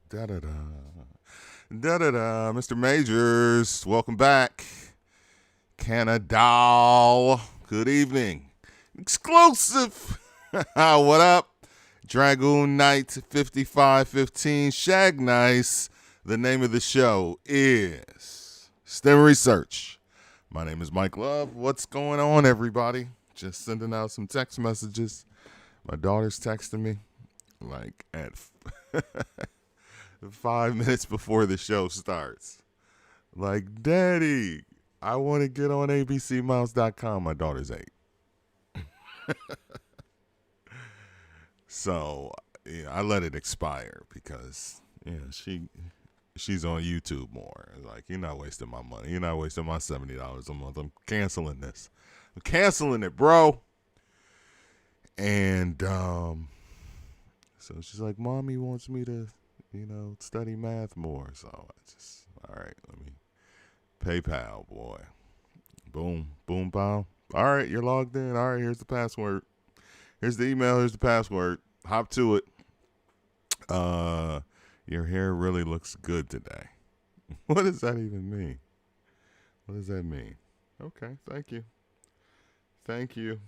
Da da da. Da da da. Mr. Majors, welcome back. Canada. Good evening. Exclusive. What up? Dragoon Knight 5515 Shag Nice. The name of the show is STEM Research. My name is Mike Love. What's going on, everybody? Just sending out some text messages. My daughter's texting me like at 5 minutes before the show starts. Like, Daddy, I want to get on abcmouse.com. My daughter's 8. So, yeah, I let it expire because, she's on YouTube more. Like, you're not wasting my money. You're not wasting my $70 a month. I'm canceling this. I'm canceling it, bro. And so she's like, Mommy wants me to, study math more. So I just, all right, let me PayPal, boy. Boom, boom, pow. All right, you're logged in. All right, here's the password. Here's the email. Here's the password. Hop to it. Your hair really looks good today. What does that even mean? What does that mean? Okay, thank you. Thank you.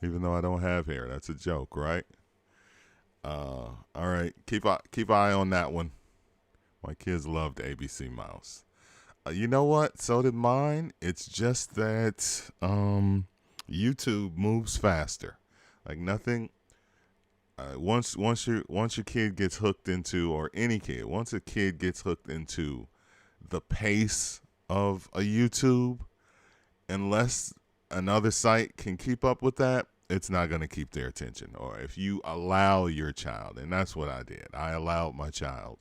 Even though I don't have hair, that's a joke, right? All right, keep eye on that one. My kids loved ABC Mouse. You know what? So did mine. It's just that YouTube moves faster. Like nothing. Once your kid gets hooked into, or any kid, once a kid gets hooked into the pace of a YouTube, unless another site can keep up with that, it's not going to keep their attention. Or if you allow your child, and that's what I did, I allowed my child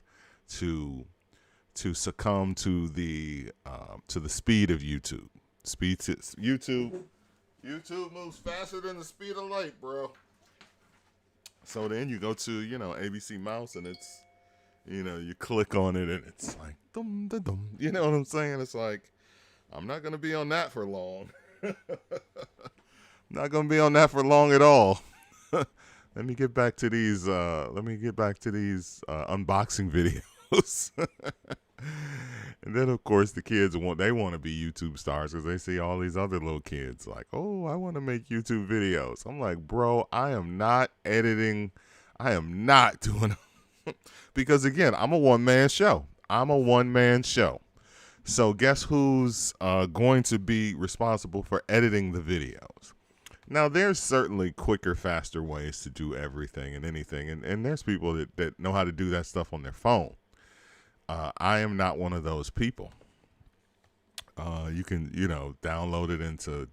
to succumb to the speed of YouTube. YouTube moves faster than the speed of light, bro. So then you go to ABC Mouse, and it's you click on it and it's like dum dum dum. You know what I'm saying? It's like I'm not gonna be on that for long. Not gonna be on that for long at all. Let me get back to these. Unboxing videos. And then of course the kids want to be YouTube stars because they see all these other little kids like, oh, I want to make YouTube videos. I'm like, bro, I am not editing. I am not doing because again, I'm a one-man show. So guess who's going to be responsible for editing the videos? Now, there's certainly quicker, faster ways to do everything and anything. And there's people that know how to do that stuff on their phone. I am not one of those people. You can, download it into,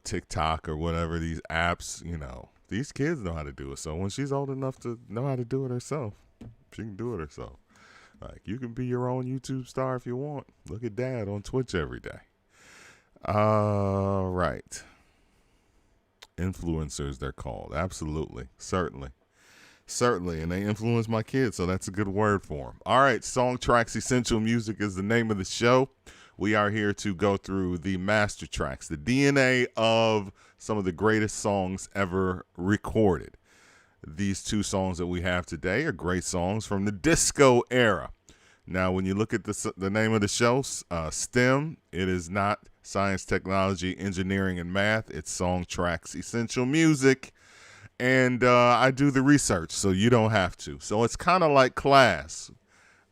TikTok or whatever, these apps, these kids know how to do it. So when she's old enough to know how to do it herself, she can do it herself. Like, you can be your own YouTube star if you want. Look at Dad on Twitch every day. Right. Influencers, they're called. Absolutely. Certainly. And they influence my kids, so that's a good word for them. All right, Song Tracks Essential Music is the name of the show. We are here to go through the master tracks, the DNA of some of the greatest songs ever recorded. These two songs that we have today are great songs from the disco era. Now, when you look at the name of the show, STEM, it is not science, technology, engineering, and math. It's Song Tracks Essential Music. And I do the research, so you don't have to. So it's kind of like class.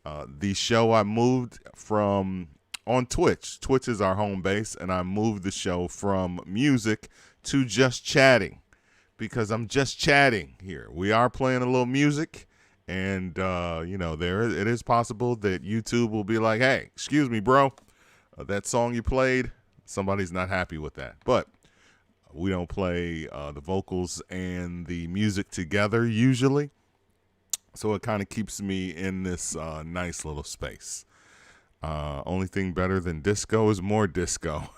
The show I moved from on Twitch. Twitch is our home base, and I moved the show from music to just chatting because I'm just chatting here. We are playing a little music, and, it is possible that YouTube will be like, hey, excuse me, bro, that song you played, somebody's not happy with that. But we don't play the vocals and the music together usually. So it kind of keeps me in this nice little space. Only thing better than disco is more disco.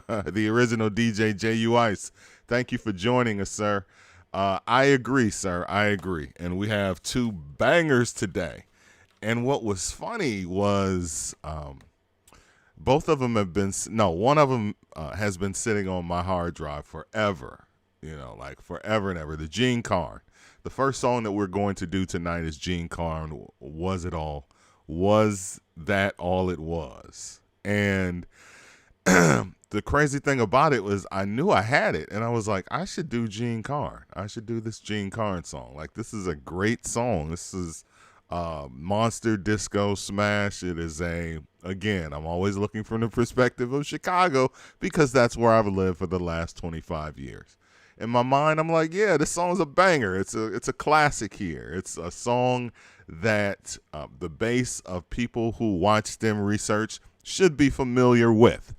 The original DJ J.U. Ice. Thank you for joining us, sir. I agree, sir. I agree. And we have two bangers today. And what was funny was both of them have been, no, one of them has been sitting on my hard drive forever. like forever and ever. The Gene Carne. The first song that we're going to do tonight is Gene Carne. Was it all? Was that all it was? And the crazy thing about it was I knew I had it, and I was like, I should do Gene Carne. I should do this Gene Carne song. Like, this is a great song. This is monster disco smash. It is again, I'm always looking from the perspective of Chicago because that's where I've lived for the last 25 years. In my mind, I'm like, yeah, this song's a banger. It's a classic here. It's a song that the base of people who watch STEM research should be familiar with.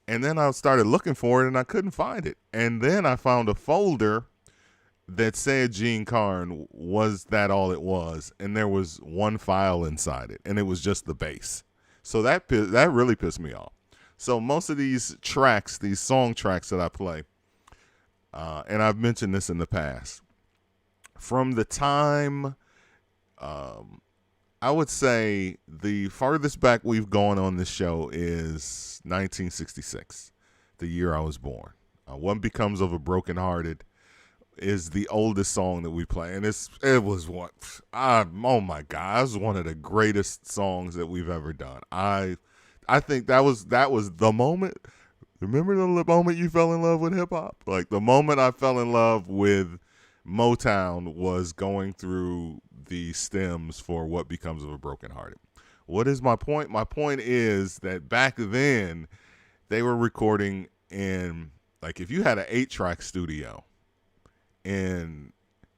And then I started looking for it, and I couldn't find it. And then I found a folder that said Gene Carne. Was that all it was? And there was one file inside it, and it was just the bass. So that really pissed me off. So most of these tracks, these song tracks that I play, and I've mentioned this in the past, from the time, I would say the farthest back we've gone on this show is 1966, the year I was born. What Becomes of a Brokenhearted is the oldest song that we play, and it was oh my God, it was one of the greatest songs that we've ever done. I think that was the moment. Remember the moment you fell in love with hip hop? Like, the moment I fell in love with Motown was going through the stems for What Becomes of a Brokenhearted. What is my point? My point is that back then they were recording in, like, if you had an 8-track studio, and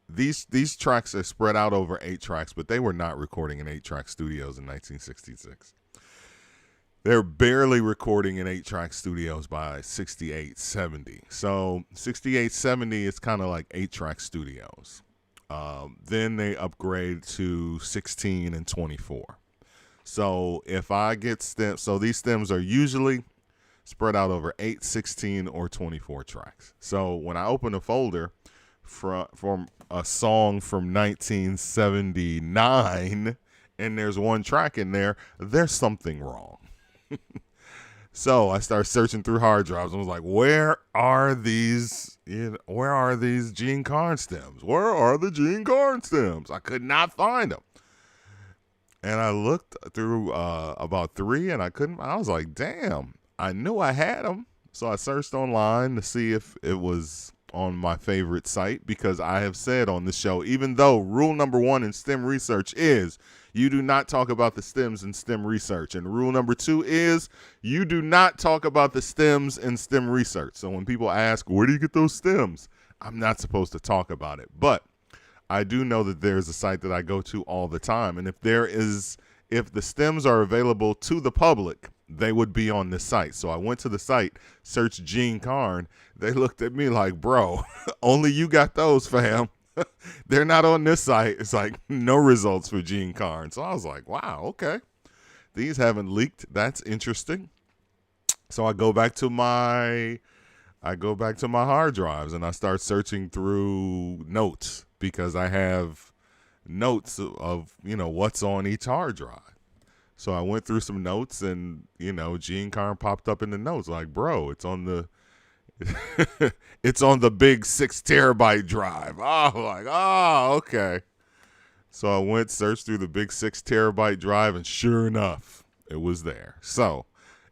these tracks are spread out over 8 tracks, but they were not recording in 8-track studios in 1966. They're barely recording in 8-track studios by 68, 70. So 68, 70 is kind of like 8-track studios. Then they upgrade to 16 and 24. So if I get stems, so these stems are usually spread out over 8, 16, or 24 tracks. So when I open a folder from a song from 1979 and there's one track in there, there's something wrong. So I started searching through hard drives. I was like, where are these Gene Carne stems? Where are the Gene Carne stems? I could not find them. And I looked through about 3, and I was like, damn, I knew I had them. So I searched online to see if it was on my favorite site, because I have said on the show, even though rule number 1 in STEM research is you do not talk about the stems in STEM research, and rule number 2 is you do not talk about the stems in STEM research. So when people ask, where do you get those stems? I'm not supposed to talk about it, but I do know that there's a site that I go to all the time, and if the stems are available to the public, they would be on this site. So I went to the site, searched Gene Carne. They looked at me like, bro, only you got those, fam. They're not on this site. It's like no results for Gene Carne. So I was like, wow, okay. These haven't leaked. That's interesting. So I go back to my hard drives and I start searching through notes, because I have notes of what's on each hard drive. So I went through some notes, and Gene Carne popped up in the notes. Like, bro, it's on the it's on the big 6 terabyte drive. Okay. So I went, searched through the big 6 terabyte drive, and sure enough, it was there. So,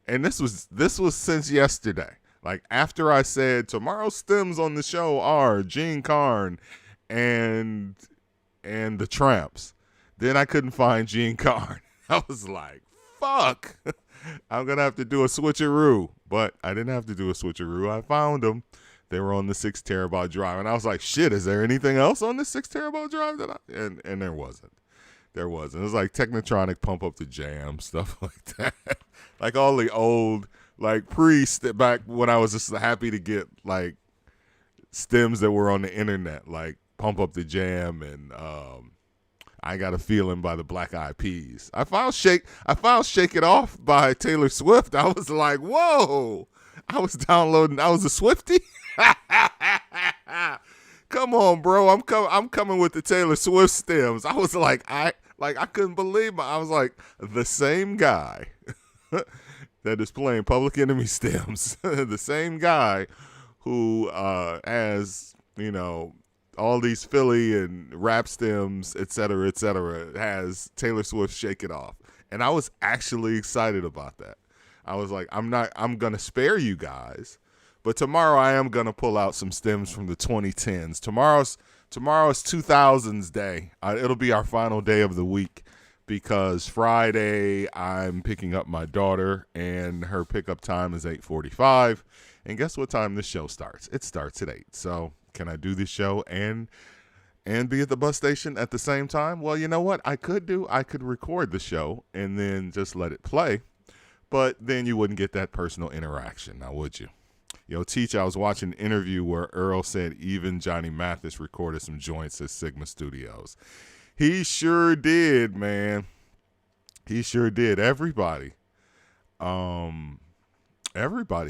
and this was since yesterday. Like, after I said tomorrow's stems on the show are Gene Carne and the Trammps, then I couldn't find Gene Carne. I was like, fuck, I'm going to have to do a switcheroo. But I didn't have to do a switcheroo. I found them. They were on the 6 terabyte drive. And I was like, shit, is there anything else on the 6 terabyte drive? And there wasn't. There wasn't. It was like Technotronic Pump Up the Jam, stuff like that. Like all the old, like back when I was just happy to get like stems that were on the internet, like Pump Up the Jam and I Got a Feeling by the Black Eyed Peas. I found Shake It Off by Taylor Swift. I was like, whoa. I was downloading. I was a Swiftie. Come on, bro. I'm coming with the Taylor Swift stems. I was like, I couldn't believe I was like, the same guy that is playing Public Enemy stems, the same guy who has, all these Philly and rap stems, et cetera, has Taylor Swift Shake It Off. And I was actually excited about that. I was like, I'm going to spare you guys, but tomorrow I am going to pull out some stems from the 2010s. Tomorrow's 2000s day. It'll be our final day of the week because Friday I'm picking up my daughter and her pickup time is 8:45. And guess what time this show starts? It starts at 8. So can I do this show and be at the bus station at the same time? Well, you know what I could do? I could record the show and then just let it play. But then you wouldn't get that personal interaction, now would you? Teach, I was watching an interview where Earl said even Johnny Mathis recorded some joints at Sigma Studios. He sure did, man. He sure did. Everybody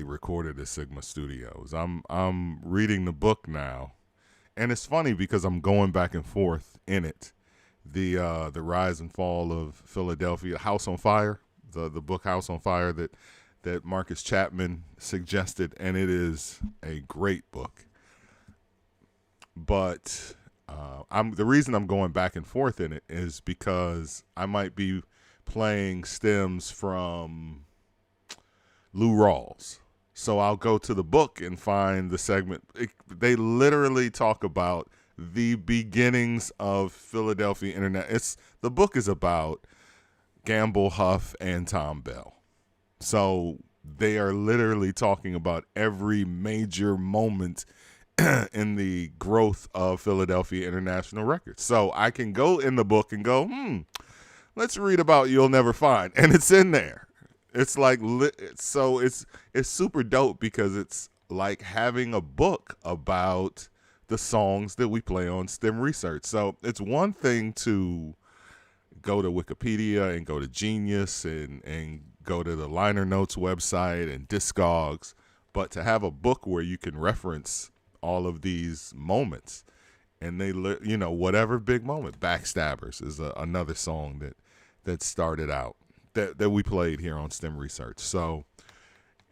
recorded at Sigma Studios. I'm reading the book now, and it's funny because I'm going back and forth in it. The rise and fall of Philadelphia, House on Fire, the book House on Fire that Marcus Chapman suggested, and it is a great book. But the reason I'm going back and forth in it is because I might be playing stems from Lou Rawls. So I'll go to the book and find the segment. They literally talk about the beginnings of Philadelphia Internet. The book is about Gamble, Huff, and Tom Bell. So they are literally talking about every major moment in the growth of Philadelphia International Records. So I can go in the book and go, let's read about You'll Never Find. And it's in there. It's like, so it's super dope because it's like having a book about the songs that we play on STEM Research. So it's one thing to go to Wikipedia and go to Genius and go to the Liner Notes website and Discogs, but to have a book where you can reference all of these moments, and they, whatever big moment. Backstabbers is another song that started out that we played here on STEM Research. So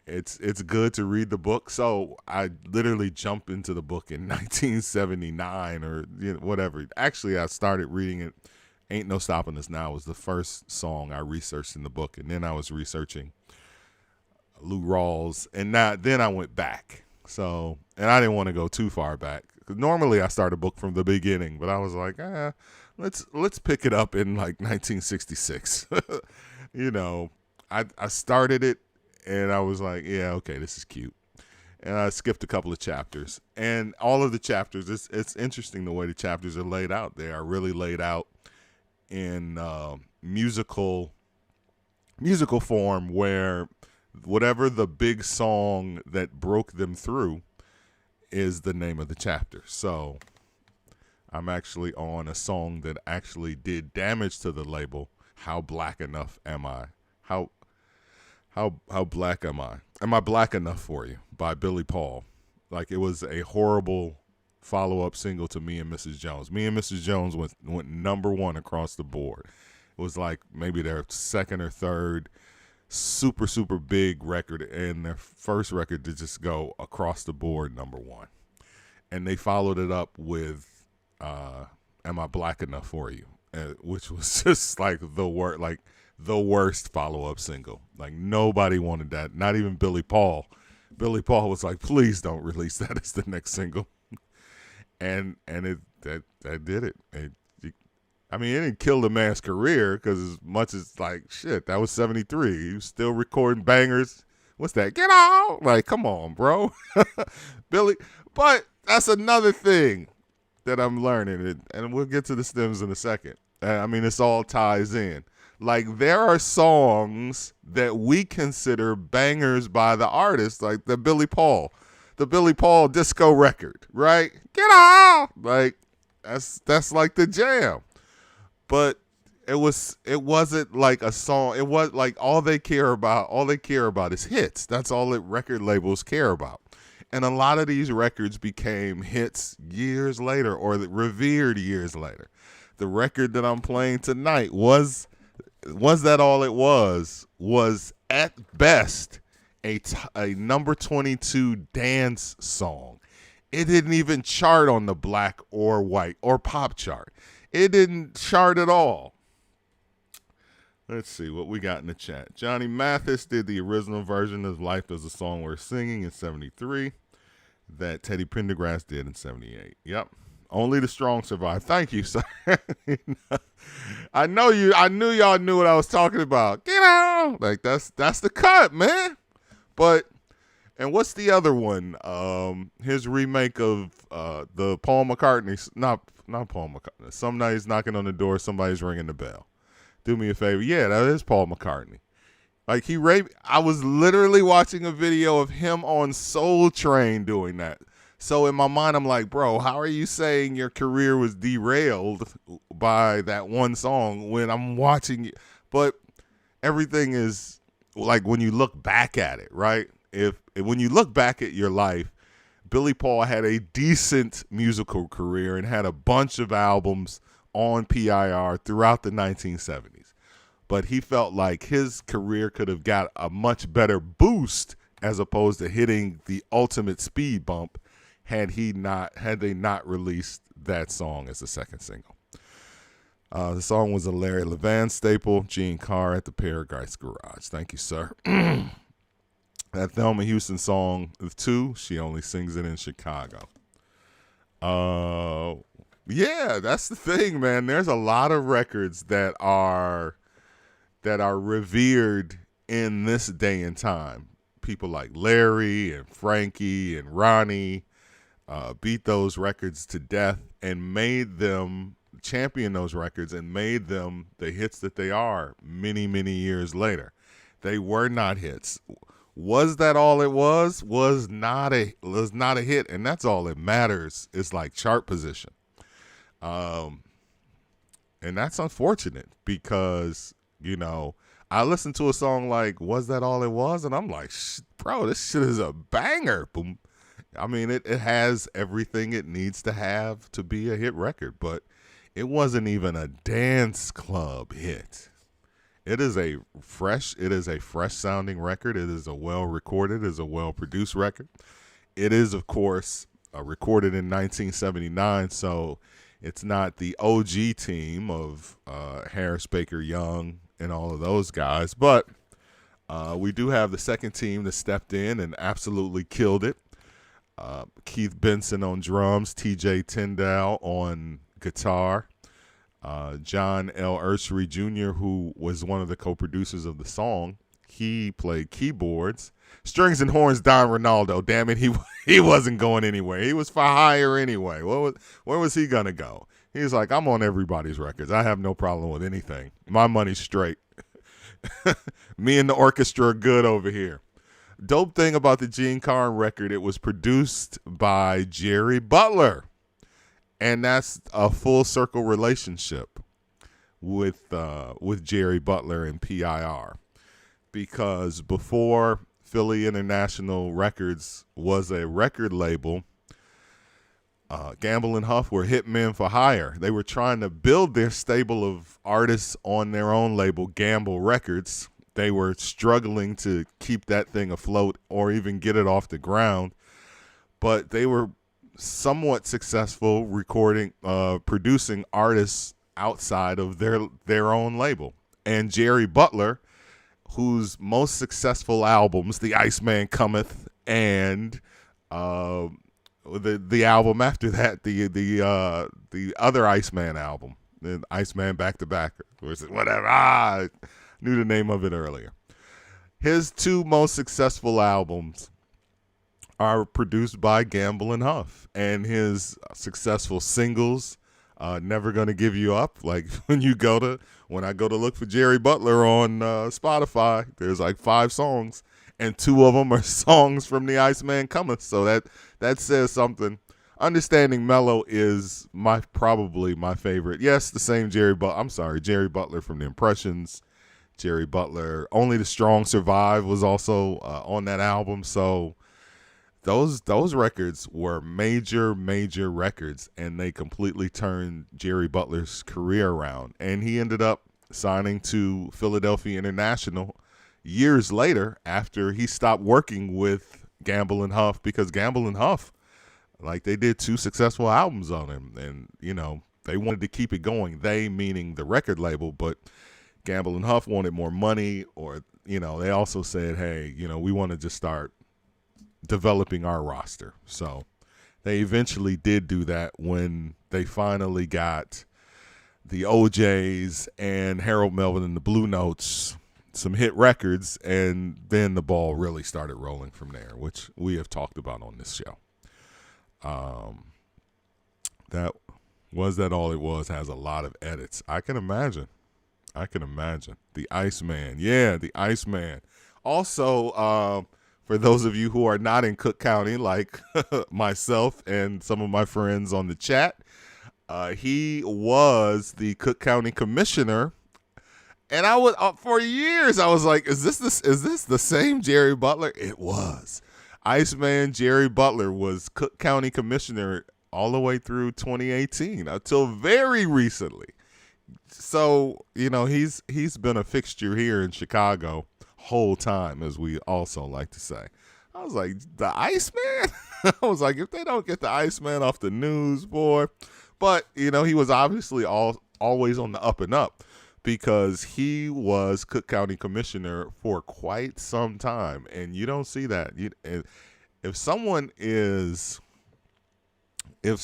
it's good to read the book. So I literally jumped into the book in 1979 or whatever. Actually, I started reading it. Ain't No Stopping Us Now was the first song I researched in the book, and then I was researching Lou Rawls, and then I went back. So, and I didn't want to go too far back. Normally I start a book from the beginning, but I was like, let's pick it up in like 1966. I started it, and I was like, yeah, okay, this is cute. And I skipped a couple of chapters, and all of the chapters, it's interesting the way the chapters are laid out. They are really laid out in musical form, where whatever the big song that broke them through is the name of the chapter. So I'm actually on a song that actually did damage to the label. How Black Enough Am I? How black am I? Am I black enough for you? By Billy Paul. Like, it was a horrible follow-up single to Me and Mrs. Jones. Me and Mrs. Jones went number one across the board. It was like maybe their second or third super, super big record, and their first record to just go across the board number one. And they followed it up with Am I Black Enough for You? Which was just like the worst follow-up single. Like, nobody wanted that. Not even Billy Paul. Billy Paul was like, please don't release that as the next single. And that did it. It didn't kill the man's career, because as much as like, shit, that was 73. He was still recording bangers. What's that? Get out! Like, come on, bro. Billy. But that's another thing that I'm learning, and we'll get to the stems in a second. This all ties in. Like, there are songs that we consider bangers by the artist, like the Billy Paul disco record, right? Get out! Like, that's like the jam. But it wasn't like a song. It was like all they care about is hits. That's all that record labels care about. And a lot of these records became hits years later, or revered years later. The record that I'm playing tonight was that all it was at best a number 22 dance song. It didn't even chart on the black or white or pop chart. It didn't chart at all. Let's see what we got in the chat. Johnny Mathis did the original version of Life as a Song Worth Singing in 73 that Teddy Pendergrass did in 78. Yep. Only the strong survive. Thank you, sir. I knew y'all knew what I was talking about. Get out. Like that's the cut, man. But and what's the other one? His remake of the Paul McCartney, not Paul McCartney. Some nights knocking on the door, somebody's ringing the bell. Do me a favor. Yeah, that is Paul McCartney. Like I was literally watching a video of him on Soul Train doing that. So in my mind, I'm like, bro, how are you saying your career was derailed by that one song when I'm watching it? But everything is like when you look back at it, right? When you look back at your life, Billy Paul had a decent musical career and had a bunch of albums on PIR throughout the 1970s. But he felt like his career could have got a much better boost as opposed to hitting the ultimate speed bump had they not released that song as a second single. The song was a Larry Levan staple. Gene Carr at the Paradise Garage. Thank you, sir. That Thelma Houston song, too, she only sings it in Chicago. Yeah, that's the thing, man. There's a lot of records that are revered in this day and time. People like Larry and Frankie and Ronnie beat those records to death and champion those records and made them the hits that they are many, many years later. They were not hits. Was that all it was? Was not a hit, and that's all that matters is like chart position. And that's unfortunate because, I listened to a song like Was That All It Was? And I'm like, bro, this shit is a banger. Boom. I mean, it has everything it needs to have to be a hit record, but it wasn't even a dance club hit. It is a fresh sounding record. It is a well-recorded, it is a well-produced record. It is, of course, recorded in 1979, so it's not the OG team of Harris, Baker, Young, and all of those guys, but we do have the second team that stepped in and absolutely killed it. Keith Benson on drums, TJ Tyndall on guitar, John L. Ursery Jr., who was one of the co-producers of the song, he played keyboards. Strings and horns, Don Ronaldo. Damn it, he wasn't going anywhere. He was for hire anyway. Where was he going to go? He was like, I'm on everybody's records. I have no problem with anything. My money's straight. Me and the orchestra are good over here. Dope thing about the Gene Carne record, it was produced by Jerry Butler. And that's a full circle relationship with Jerry Butler and PIR. Because before Philly International Records was a record label, Gamble and Huff were hitmen for hire. They were trying to build their stable of artists on their own label, Gamble Records. They were struggling to keep that thing afloat or even get it off the ground. But they were somewhat successful producing artists outside of their own label. And Jerry Butler, whose most successful albums, The Iceman Cometh and the album after that, the other Iceman album, the Iceman Back to Back, whatever. I knew the name of it earlier. His two most successful albums are produced by Gamble and Huff, and his successful singles, Never Gonna Give You Up. Like when I go to look for Jerry Butler on Spotify, there's like 5 songs, and 2 of them are songs from The Iceman Cometh. So that says something. Understanding Mellow is probably my favorite. Yes, the same Jerry Butler from The Impressions. Jerry Butler, Only the Strong Survive was also on that album. So those records were major records, and they completely turned Jerry Butler's career around. And he ended up signing to Philadelphia International, years later after he stopped working with Gamble and Huff, because Gamble and Huff, like, they did 2 successful albums on him, and they wanted to keep it going. They meaning the record label, but Gamble and Huff wanted more money, or they also said, hey, we want to just start developing our roster. So they eventually did do that when they finally got the OJs and Harold Melvin and the Blue Notes some hit records, and then the ball really started rolling from there, which we have talked about on this show. That all it was has a lot of edits. I can imagine. The Iceman. Yeah, the Iceman. Also, for those of you who are not in Cook County, like myself and some of my friends on the chat, he was the Cook County commissioner. And I was for years I was like, is this the same Jerry Butler? It was. Iceman Jerry Butler was Cook County commissioner all the way through 2018 until very recently. So, he's been a fixture here in Chicago whole time, as we also like to say. I was like, the Iceman? I was like, if they don't get the Iceman off the news, boy. But, he was obviously always on the up and up, because he was Cook County commissioner for quite some time, and you don't see that. If someone is a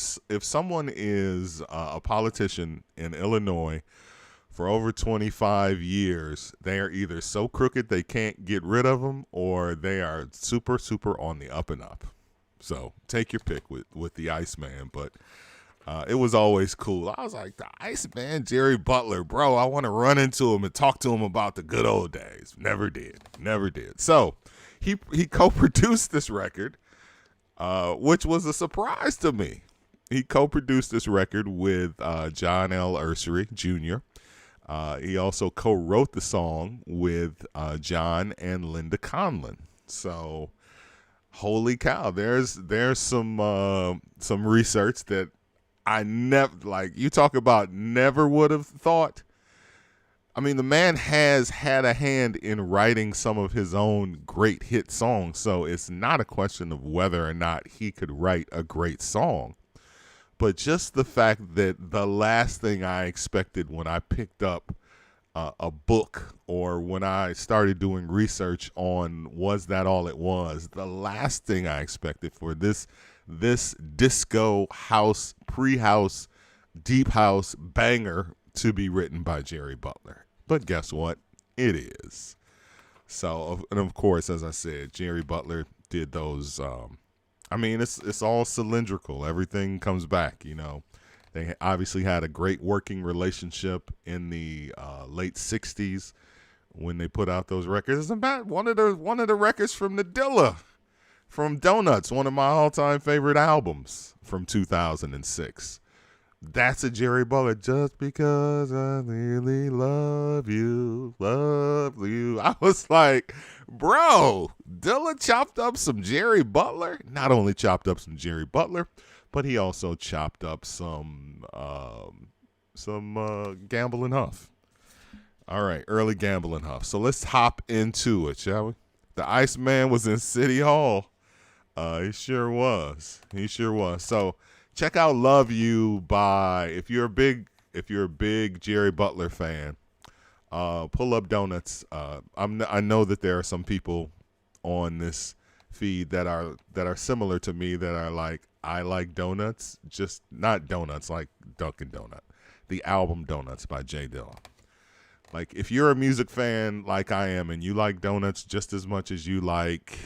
politician in Illinois for over 25 years, they are either so crooked they can't get rid of them, or they are super, super on the up and up. So take your pick with the Iceman, but it was always cool. I was like, the Iceman, Jerry Butler, bro, I want to run into him and talk to him about the good old days. Never did. So he co-produced this record, which was a surprise to me. He co-produced this record with John L. Ursery Jr. He also co-wrote the song with John and Linda Conlon. So, holy cow! There's some research that I never, like, you talk about never would have thought. I mean, the man has had a hand in writing some of his own great hit songs, so it's not a question of whether or not he could write a great song. But just the fact that the last thing I expected when I picked up a book, or when I started doing research on Was That All It Was, the last thing I expected for this disco house, pre-house, deep house banger to be written by Jerry Butler. But guess what? It is. So, and of course, as I said, Jerry Butler did those. It's all cylindrical. Everything comes back, They obviously had a great working relationship in the late 60s when they put out those records. It's about one of the records from the Dilla, from Donuts, one of my all-time favorite albums from 2006. That's a Jerry Butler. Just because I really love you. I was like, bro, Dilla chopped up some Jerry Butler. Not only chopped up some Jerry Butler, but he also chopped up some Gamble and Huff. All right, early Gamble and Huff. So let's hop into it, shall we? The Iceman was in City Hall. He sure was. So check out "Love You" by, if you're a big Jerry Butler fan, pull up Donuts. I know that there are some people on this feed that are similar to me, that are like, I like Donuts, just not donuts like Dunkin' Donut. The album Donuts by J Dilla. Like, if you're a music fan like I am, and you like donuts just as much as you like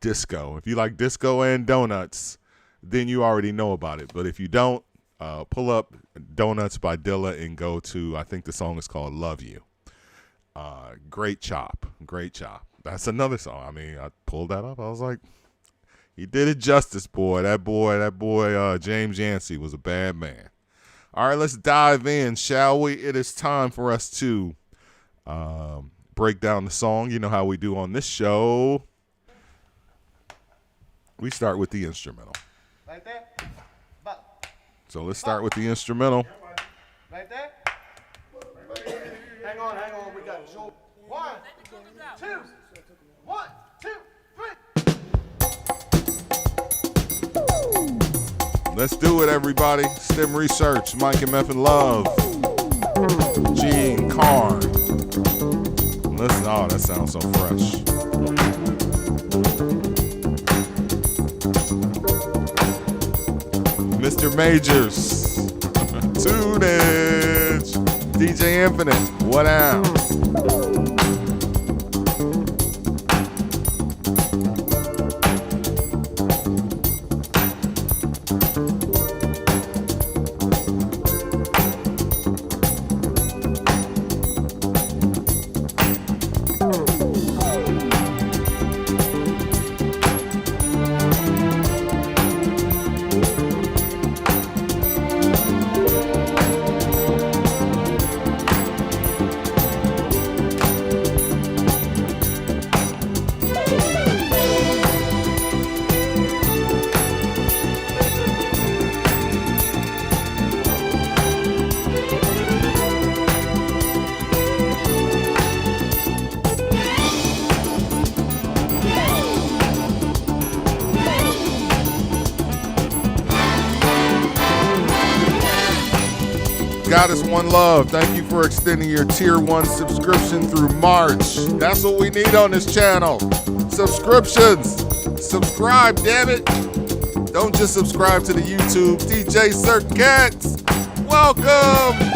disco, if you like disco and donuts, then you already know about it. But if you don't, pull up Donuts by Dilla and go to, I think the song is called "Love You." Great chop. That's another song. I mean, I pulled that up. I was like, he did it justice, boy. That boy, James Yancey was a bad man. All right, let's dive in, shall we? It is time for us to break down the song. You know how we do on this show. We start with the instrumental. Like that. So let's start with the instrumental. Like that. Hang on. We got Joe. 1, 2, 1, 2, 3. Let's do it, everybody. STEM Research, Mike MFN Love, G and Carne. Listen, oh, that sounds so fresh. Mr. Majors, Tunage, DJ Infinite, what out? Goddess One Love, thank you for extending your Tier 1 subscription through March. That's what we need on this channel. Subscriptions. Subscribe, damn it. Don't just subscribe to the YouTube. DJ Circuits, welcome.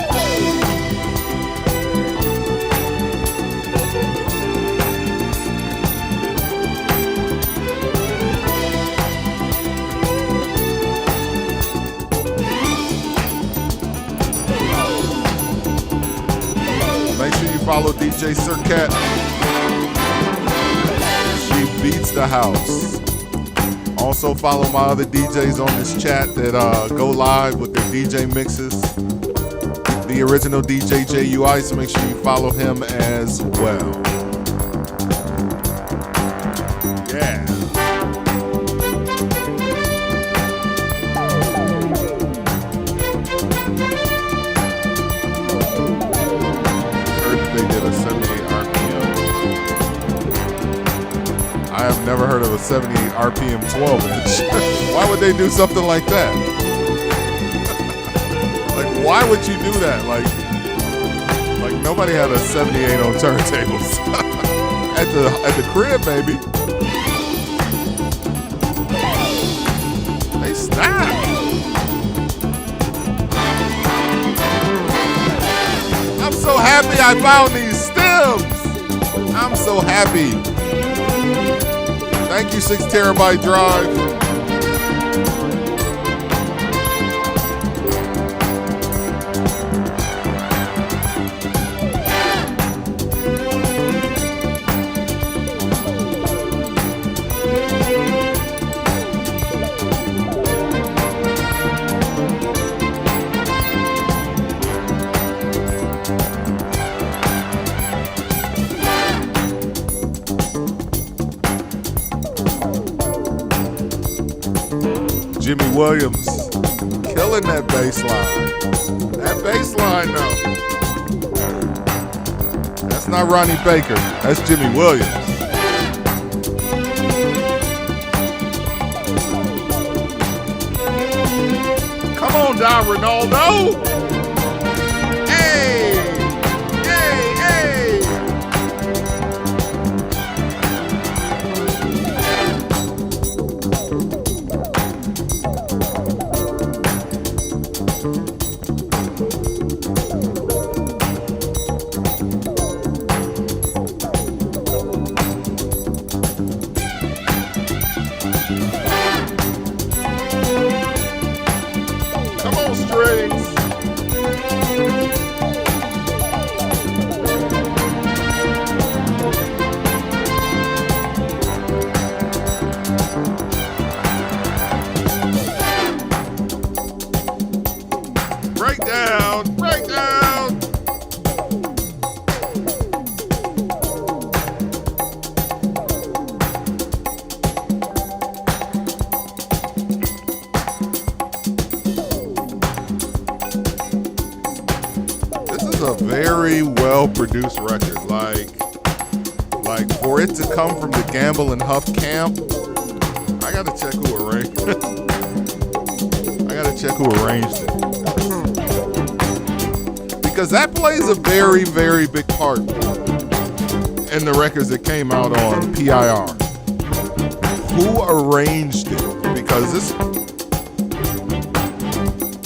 Follow DJ Circuit. She beats the house. Also follow my other DJs on this chat that go live with their DJ mixes. The original DJ JUI, so make sure you follow him as well. Yeah. I have never heard of a 78 RPM 12-inch. Why would they do something like that? Like, why would you do that? Like nobody had a 78 on turntables. at the crib, maybe. They snap. I'm so happy I found these stems. I'm so happy. Thank you, 6 terabyte drive. Jimmy Williams, killing that bass line. That bass line, though. That's not Ronnie Baker. That's Jimmy Williams. Come on down, Ronaldo. Hey, hey, hey. A very well produced record. Like, like for it to come from the Gamble and Huff camp, I gotta check who arranged it. I gotta check who arranged it. Because that plays a very, very big part in the records that came out on PIR. Who arranged it? Because this,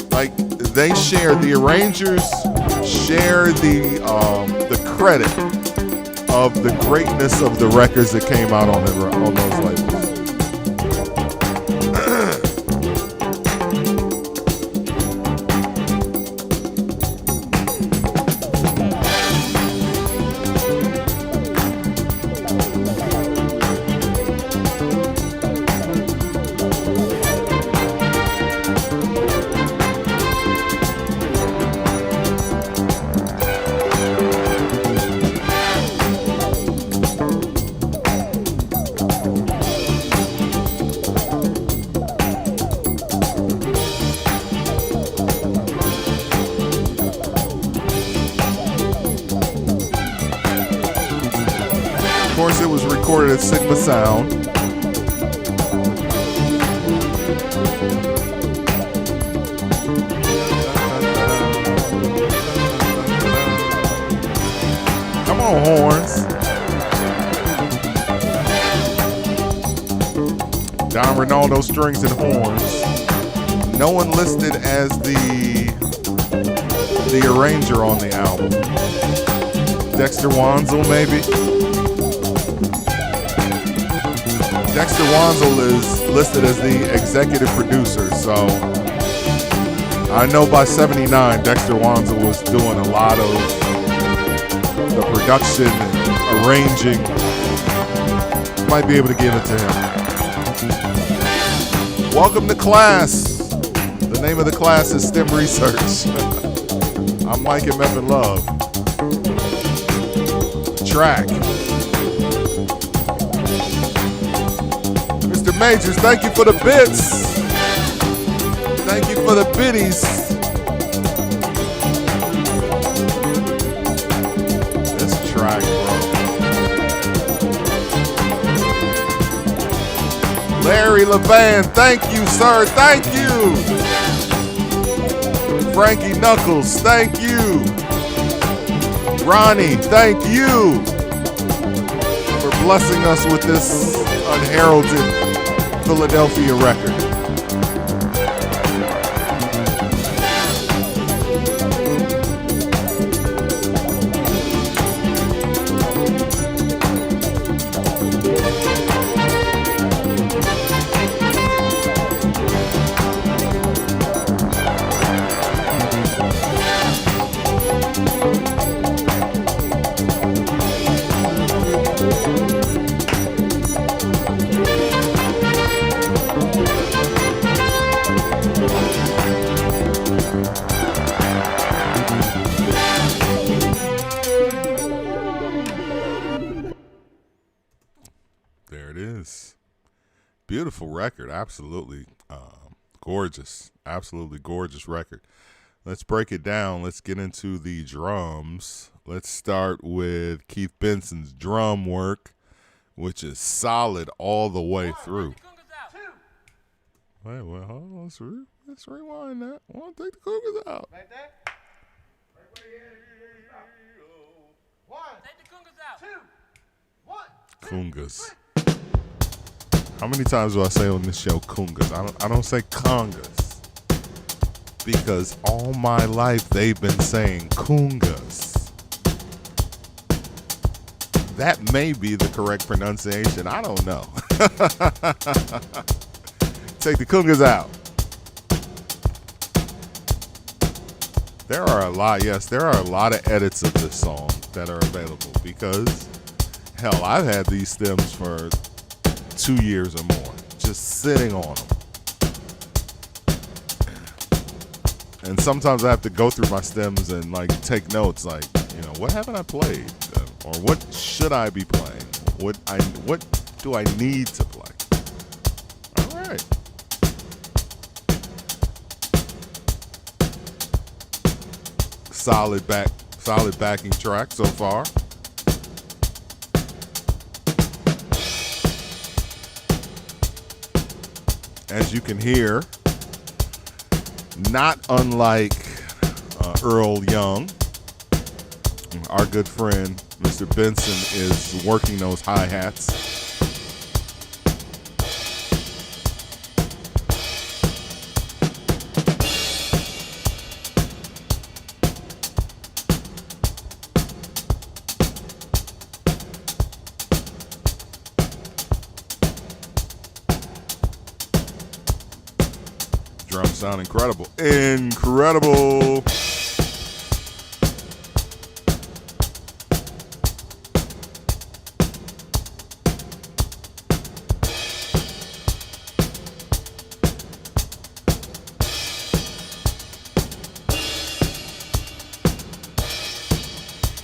like, they share, the arrangers share the credit of the greatness of the records that came out on those labels. Of course, it was recorded at Sigma Sound. Come on, horns. Don Ronaldo strings and horns. No one listed as the arranger on the album. Dexter Wanzel, maybe? Dexter Wanzel is listed as the executive producer, so I know by 79 Dexter Wanzel was doing a lot of the production and arranging. Might be able to give it to him. Welcome to class. The name of the class is STEM Research. I'm Mike MFN Love. Track. Mr. Majors, thank you for the bits. Thank you for the biddies. This track, bro. Larry LeBand, thank you, sir. Thank you. Frankie Knuckles, thank you. Ronnie, thank you for blessing us with this unheralded Philadelphia record. There it is. Beautiful record. Absolutely gorgeous. Absolutely gorgeous record. Let's break it down. Let's get into the drums. Let's start with Keith Benson's drum work, which is solid all the way through. Wait, well, hold on. Let's rewind that. I want to take the Cougars out. Right there. Right where you at. One. Take the Cougars out. Two. One. Cougars. How many times do I say on this show Cougars? I don't say congas. Because all my life they've been saying Cougars. That may be the correct pronunciation. I don't know. Take the Cougars out. There are a lot of edits of this song that are available because, hell, I've had these stems for 2 years or more, just sitting on them. And sometimes I have to go through my stems and like take notes, like, you know, what haven't I played, or what should I be playing? What do I need to play? All right. Solid backing track so far. as you can hear, not unlike Earl Young, our good friend Mr. Benson is working those hi-hats. Drums sound incredible. Incredible.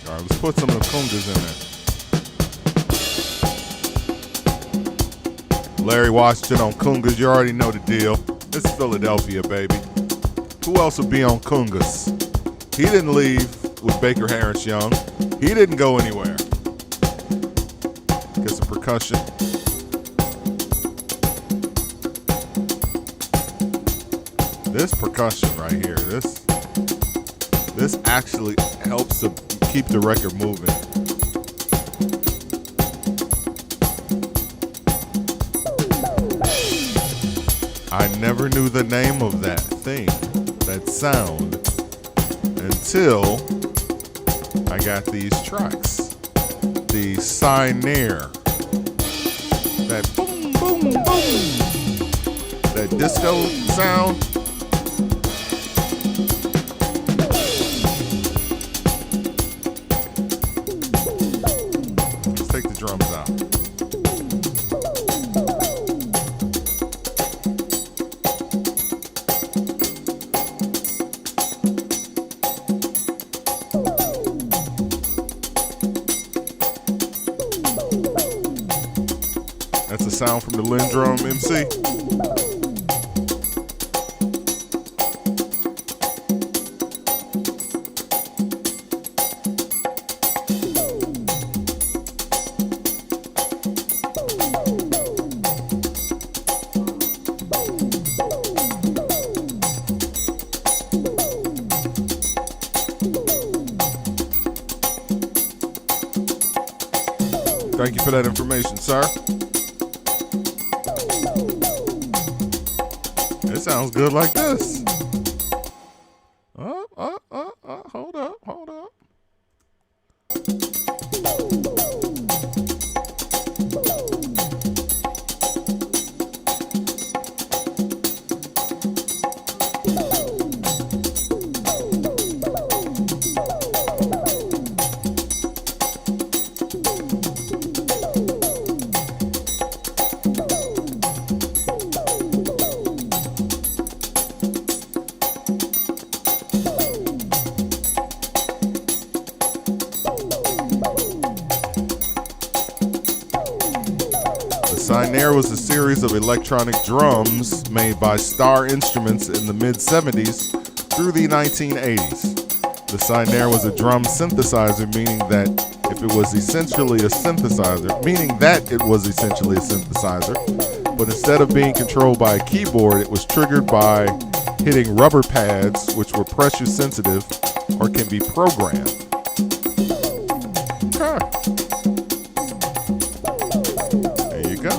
All right, let's put some of the congas in there. Larry Washington on congas. You already know the deal. It's Philadelphia, baby. Who else would be on congas? He didn't leave with Baker Harris Young. He didn't go anywhere. Gets the percussion. This percussion right here, this actually helps to keep the record moving. I never knew the name of that thing, that sound, until I got these tracks. The S.T.E.M, that boom, boom, boom, that disco sound. Let's take the drums out. That's a sound from the Lindrum MC. Thank you for that information, sir. It sounds good like this. Hold up. S.T.E.M was a series of electronic drums made by Star Instruments in the mid-70s through the 1980s. The S.T.E.M was a drum synthesizer, meaning that it was essentially a synthesizer, but instead of being controlled by a keyboard, it was triggered by hitting rubber pads, which were pressure sensitive or can be programmed. Okay. There you go.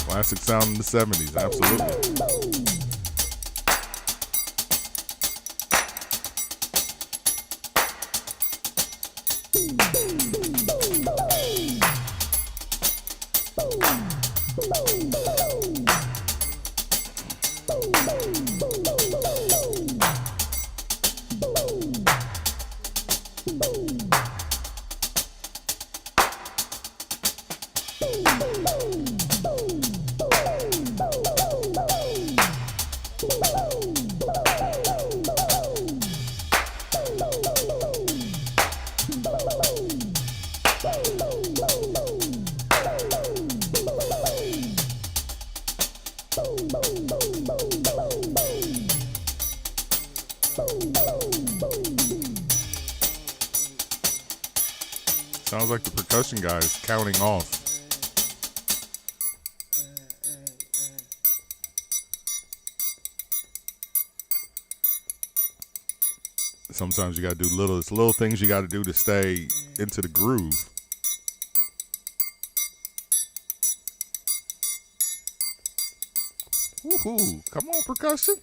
Classic sound in the 70s, absolutely. Sounds like the percussion guy is counting off. Sometimes you gotta do little things you gotta do to stay into the groove. Woohoo! Come on, percussion.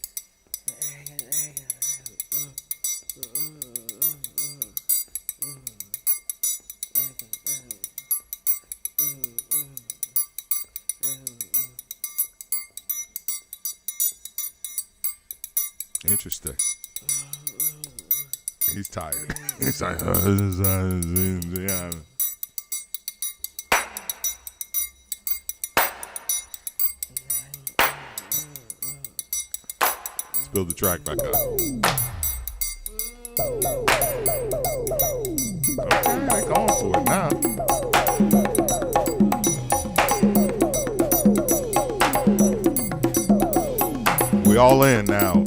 Interesting. He's tired. He's like, yeah. Let's build the track back up. Okay, going for it now. We all in now.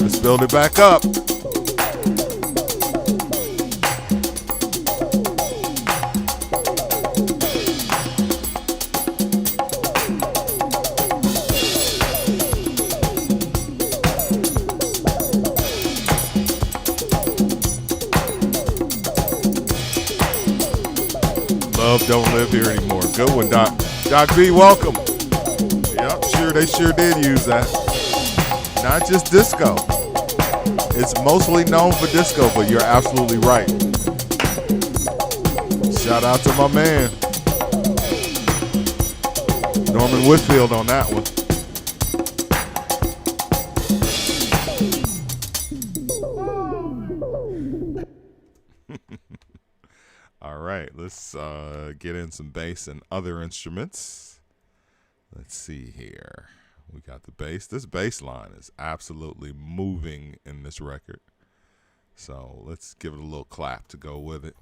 Let's build it back up. Love don't live here anymore. Good one, Doc. Doc B, welcome. Yep, they sure did use that. Not just disco. It's mostly known for disco, but you're absolutely right. Shout out to my man, Norman Whitfield, on that one. All right, let's get in some bass and other instruments. Let's see here. We got the bass. This bass line is absolutely moving in this record. So let's give it a little clap to go with it.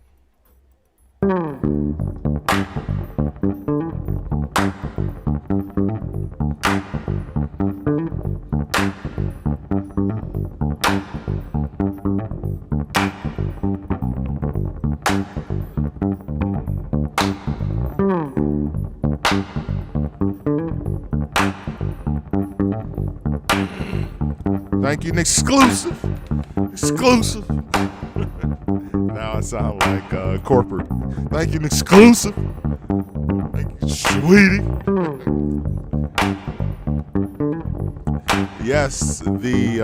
Thank you, exclusive. Now I sound like corporate. Thank you, exclusive. Thank you, sweetie. Yes, the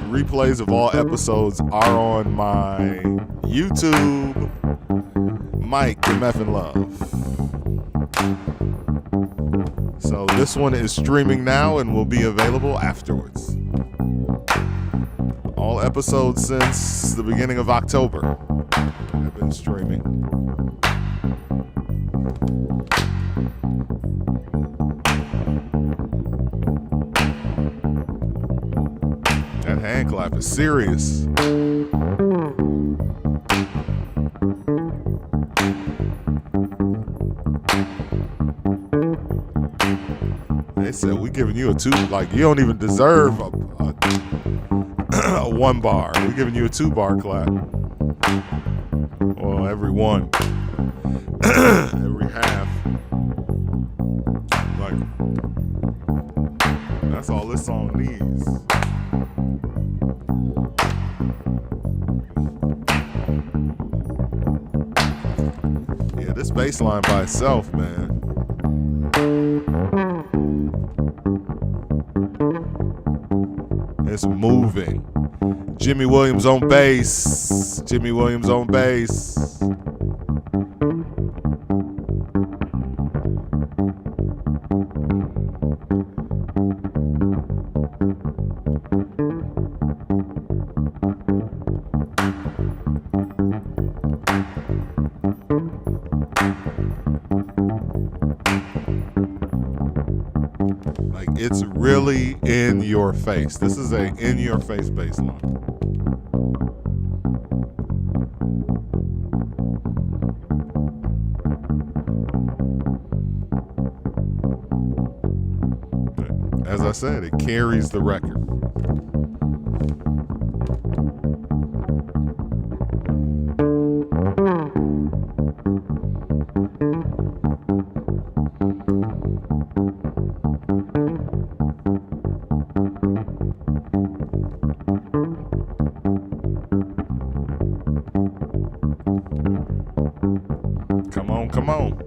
replays of all episodes are on my YouTube, Mike MFN Love. So this one is streaming now and will be available afterwards. All episodes since the beginning of October have been streaming. That hand clap is serious. They said we giving you a 2, like you don't even deserve a 1 bar. We're giving you a 2 bar clap. Well, every one. Every half. Like, that's all this song needs. Yeah, this bass line by itself, man. It's moving. Jimmy Williams on bass. Jimmy Williams on bass. Like, it's really in your face. This is a in your face bass line. said, it carries the record. Come on, come on.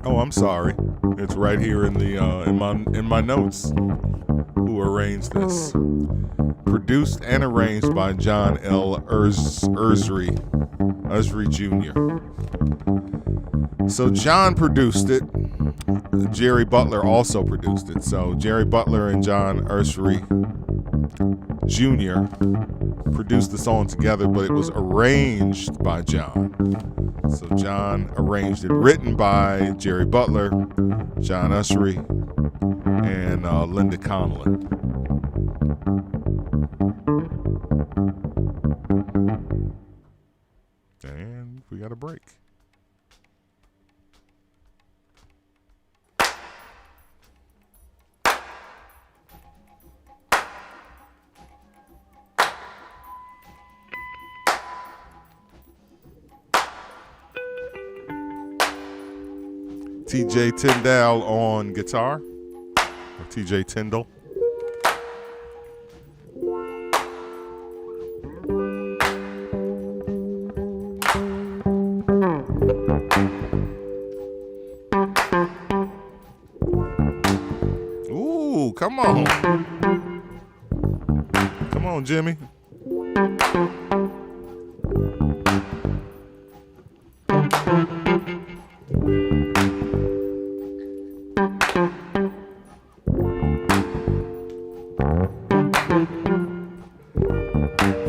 Oh, I'm sorry. It's right here in the in my notes. Who arranged this? Produced and arranged by John L. Usry Jr. So John produced it. Jerry Butler also produced it. So Jerry Butler and John Usry Jr. produced the song together, but it was arranged by John. So John arranged it, written by Jerry Butler, John Usry, and Linda Conlon. And we got a break. TJ Tyndall on guitar, or TJ Tyndall. Ooh, come on. Come on, Jimmy.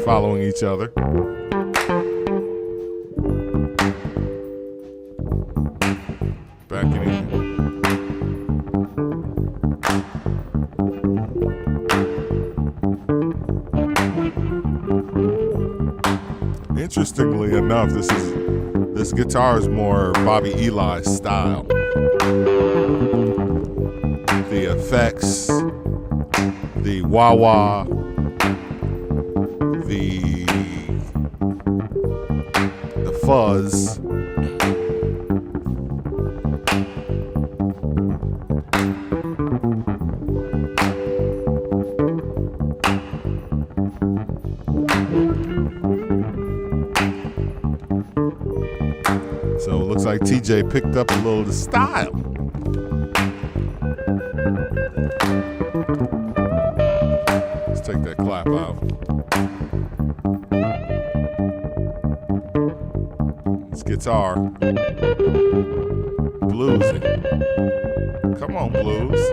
Following each other. Backing in. Interestingly enough, this guitar is more Bobby Eli's style. The effects, the wah-wah, the fuzz. So it looks like TJ picked up a little of the style. Let's take that clap out. This guitar. Bluesy. Come on, blues.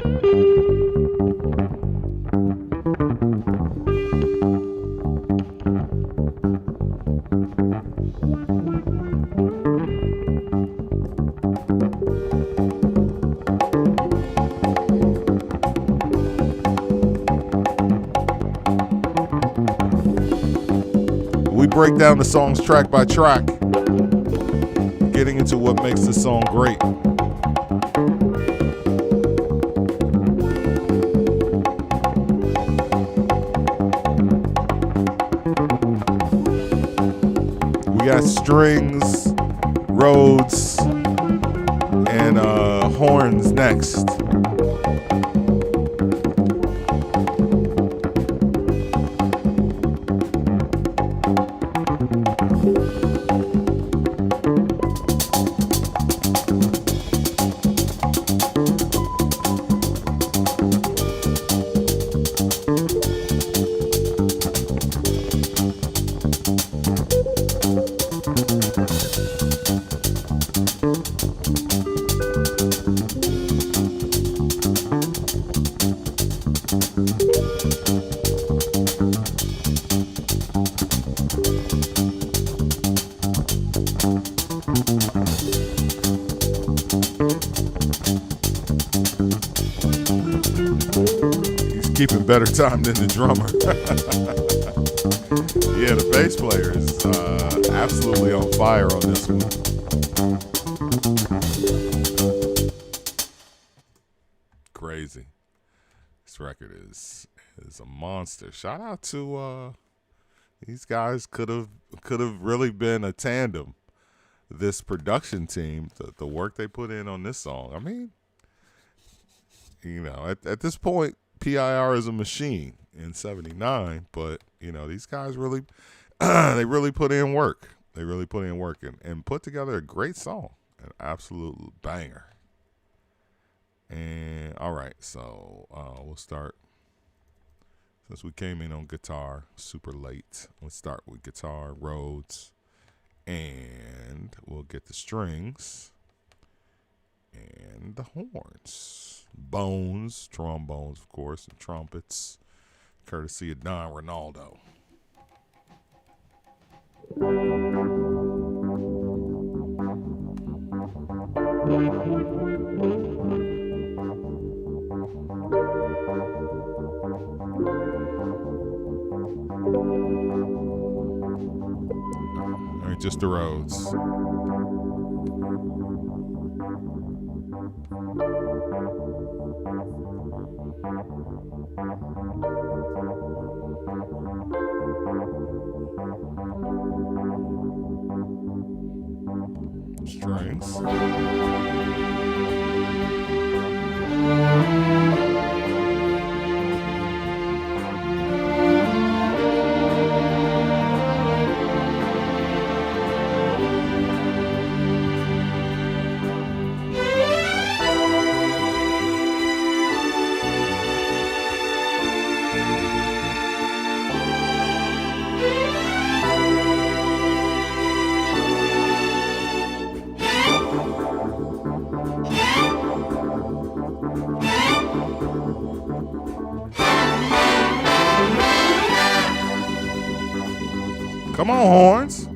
We break down the songs track by track, getting into what makes the song great. We got strings, Rhodes, and horns next. He's keeping better time than the drummer. Yeah, the bass player is absolutely on fire on this one. Crazy. This record is a monster. Shout out to these guys. Could have really been a tandem. This production team, the work they put in on this song. I mean, you know, at this point, PIR is a machine in '79, but you know, these guys really they really put in work. They really put in work and put together a great song, an absolute banger. And all right, so we'll start. Since we came in on guitar super late, we'll start with guitar, Rhodes, and we'll get the strings and the horns, bones, trombones, of course, and trumpets, courtesy of Don Ronaldo. All right, just the Rhodes. Strings. Come on, horns.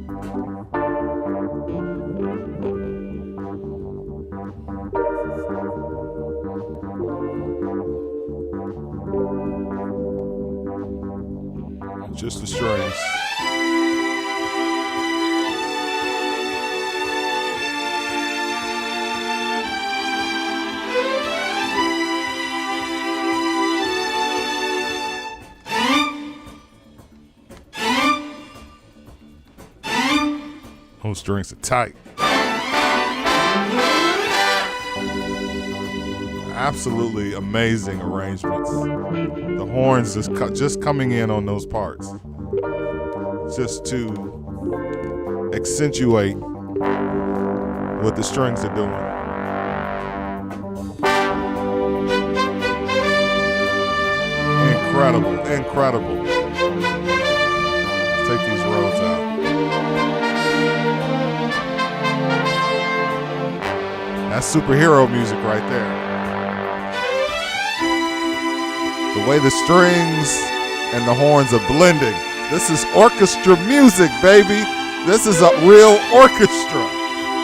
Just the strings. Those strings are tight. Absolutely amazing arrangements. The horns just coming in on those parts, just to accentuate what the strings are doing. Incredible, incredible. Let's take these Rhodes out. That's superhero music right there. The way the strings and the horns are blending. This is orchestra music, baby. This is a real orchestra.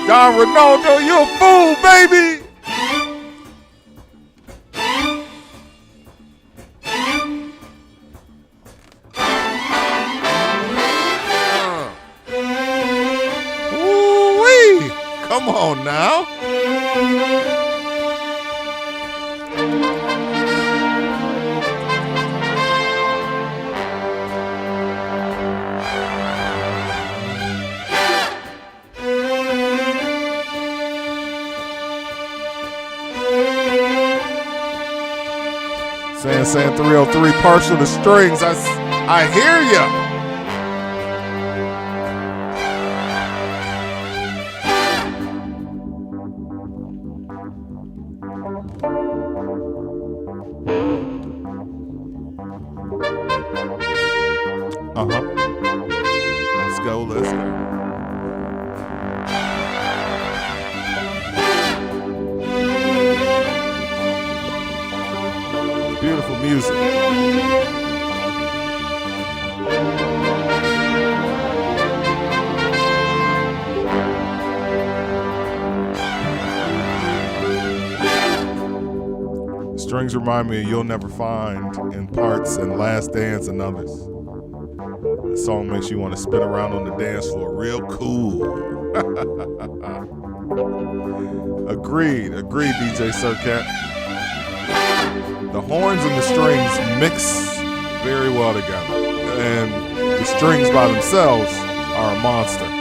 Don Ronaldo, you a fool, baby. Woo-wee. Come on now. Saying 303 partial to strings. I hear ya. Let's go. Beautiful music. Strings remind me of You'll Never Find in parts and Last Dance and others. This song makes you want to spin around on the dance floor real cool. Agreed, DJ Sircat. The horns and the strings mix very well together. And the strings by themselves are a monster.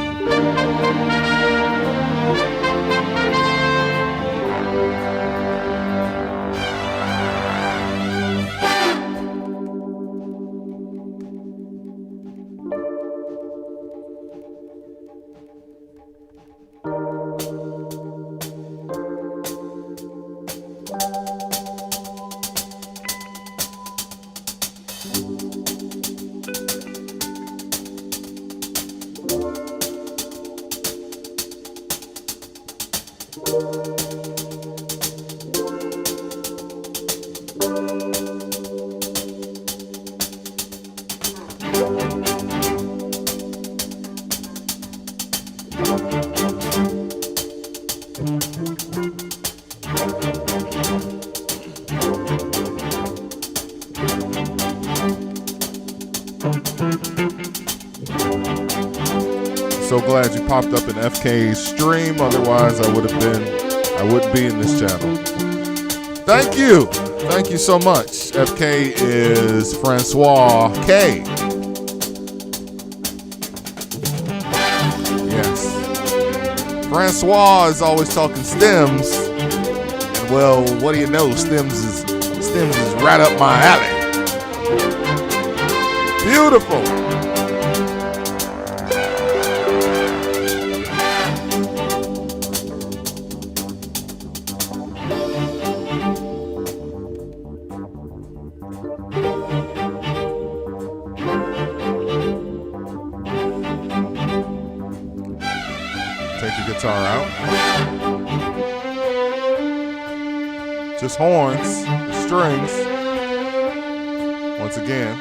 So glad you popped up in FK's stream. Otherwise, I wouldn't be in this channel. Thank you so much. FK is Francois K. Yes, Francois is always talking stems. And well, what do you know? Stems is right up my alley. Beautiful. Guitar out. Just horns, strings. Once again.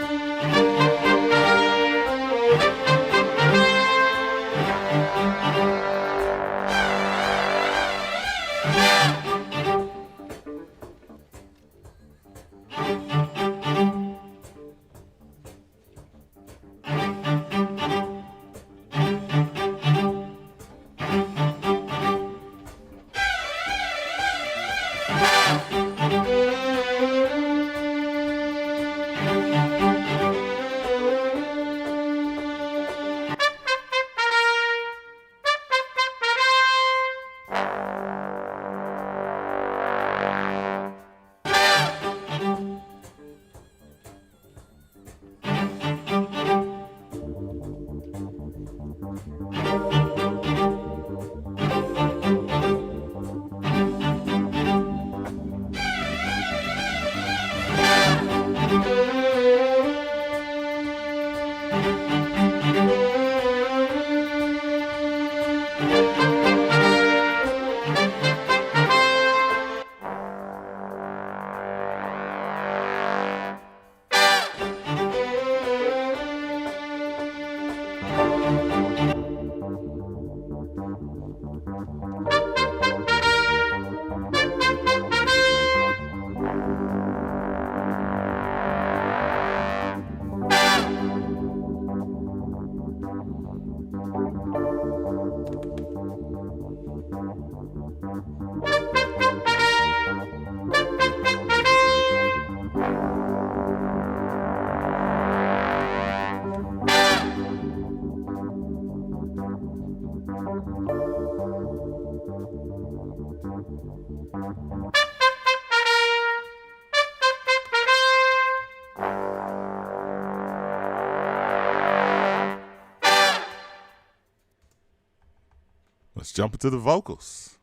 Let's jump into the vocals.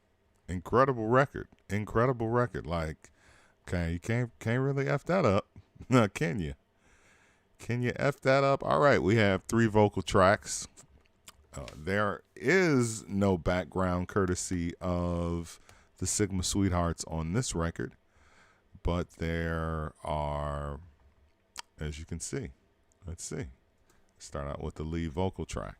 Incredible record. Like, okay, you can't really F that up. Can you? Can you F that up? All right, we have 3 vocal tracks. There is no background courtesy of the Sigma Sweethearts on this record, but there are, as you can see. Let's see. Start out with the lead vocal track.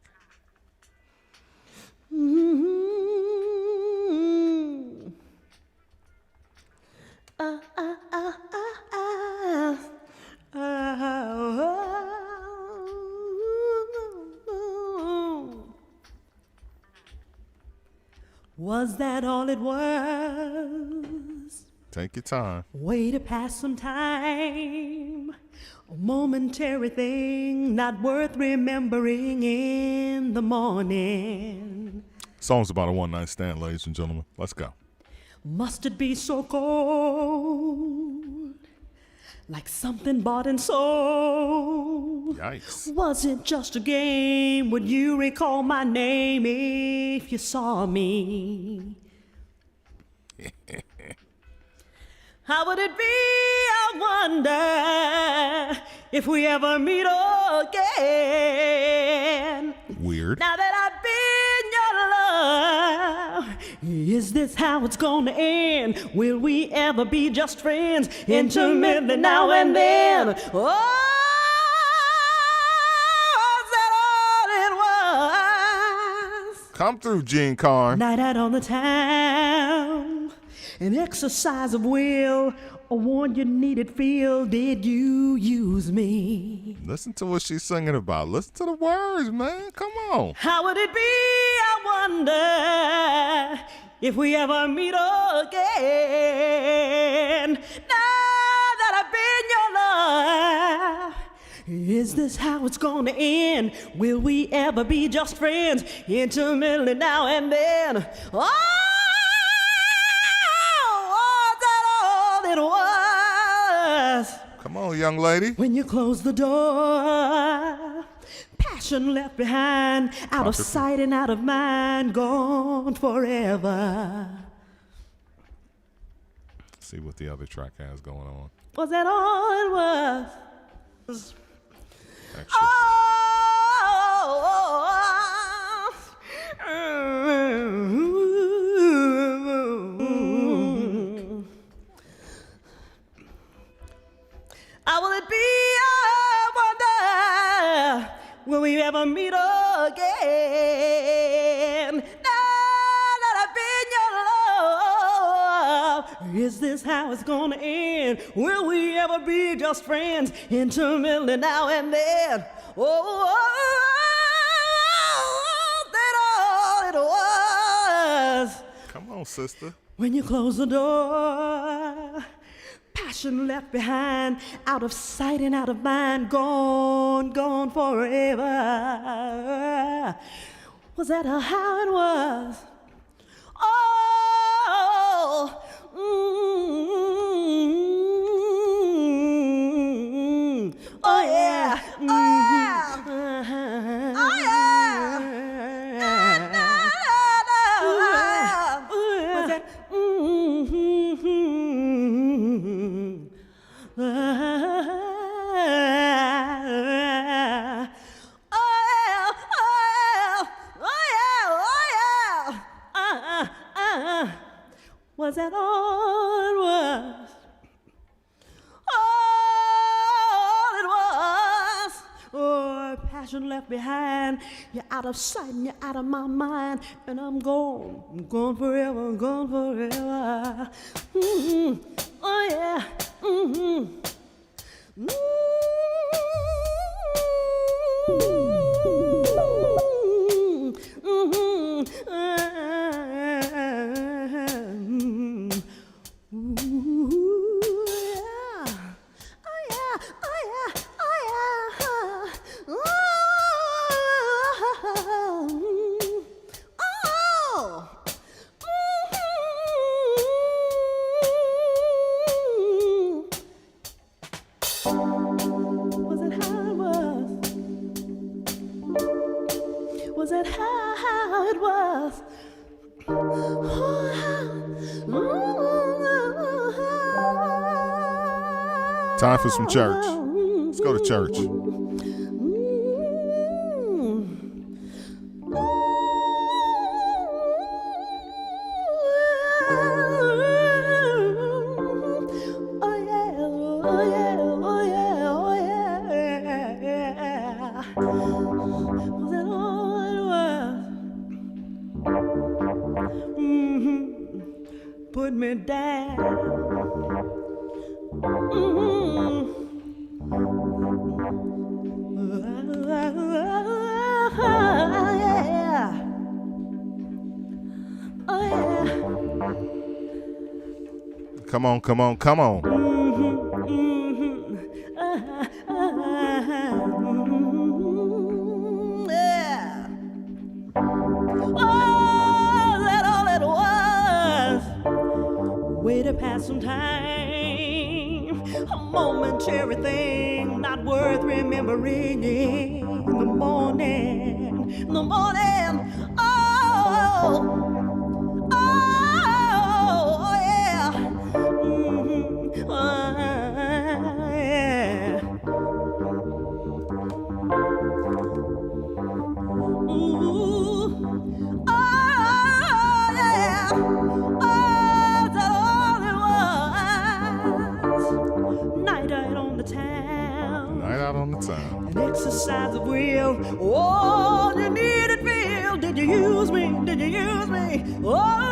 Was that all it was? Take your time. Way to pass some time. A momentary thing not worth remembering in the morning. Song's about a one-night stand, ladies and gentlemen. Let's go. Must it be so cold? Like something bought and sold? Yikes. Was it just a game? Would you recall my name if you saw me? How would it be, I wonder, if we ever meet again? Weird. Now that I've been your love, is this how it's gonna end? Will we ever be just friends, intimately now and then? Oh, is that all it was? Come through, Gene Carne. Night out on the town, an exercise of will, a one you needed feel. Did you use me? Listen to what she's singing about. Listen to the words, man. Come on. How would it be, I wonder, if we ever meet again? Now that I've been your love, is this how it's gonna end? Will we ever be just friends, intimately now and then? Oh, it was. Come on, young lady. When you close the door, passion left behind, out of sight and out of mind, gone forever. See what the other track has going on. Was that all it was? Extra. How will it be, I wonder, will we ever meet again? Now that I've been your love, is this how it's gonna end? Will we ever be just friends, intimately now and then? Oh, that all it was. Come on, sister. When you close the door, passion left behind, out of sight and out of mind, gone, gone forever. Was that how it was? Oh, oh yeah, oh yeah, oh yeah. Was that? Was that all it was? All it was? Oh, passion left behind. You're out of sight and you're out of my mind. And I'm gone, gone forever, gone forever. Mm-hmm. Oh yeah. Mm-hmm. Was that how it was? Time for some church. Let's go to church. Put me me down. Mm-hmm. Yeah. Oh yeah. Come on, come on, come on. Yeah. Oh, that all it was. Way to pass some time. A momentary thing, not worth remembering in the morning. In the morning. Oh. Oh, yeah. Mm-hmm. Yeah. Ooh. Oh, yeah. Oh, that's all it was. Night out on the town. Night out on the town. An exercise of will. Oh, you needed feel. Did you use me? Did you use me? Oh.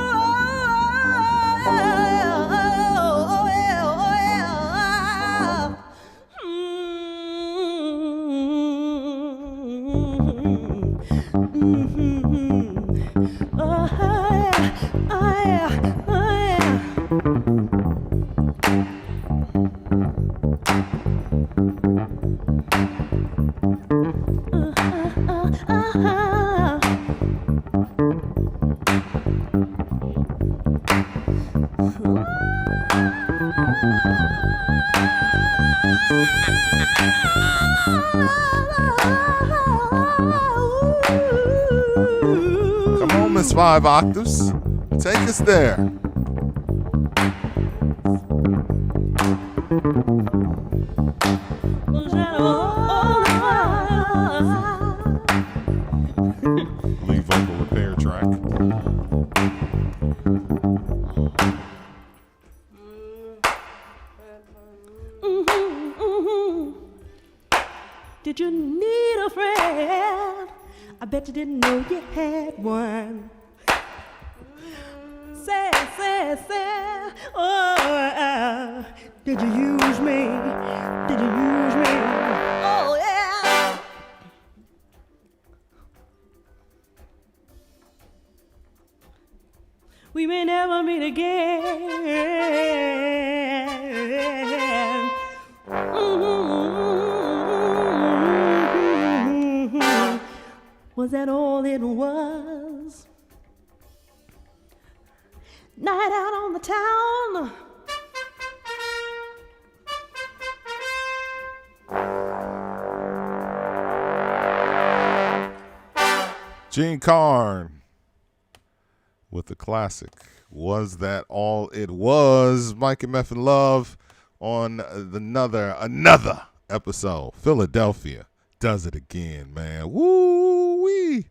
Come on, Miss 5 Octaves. Take us there. Lead vocal repair track. Did you need a friend? I bet you didn't know you had one. Say, oh, did you use me? Did you use me? Oh, yeah. We may never meet again. Was that all it was? Night out on the town. Gene Carne with the classic. Was that all it was? Mike and MFN Love on another episode. Philadelphia does it again, man. Woo-wee.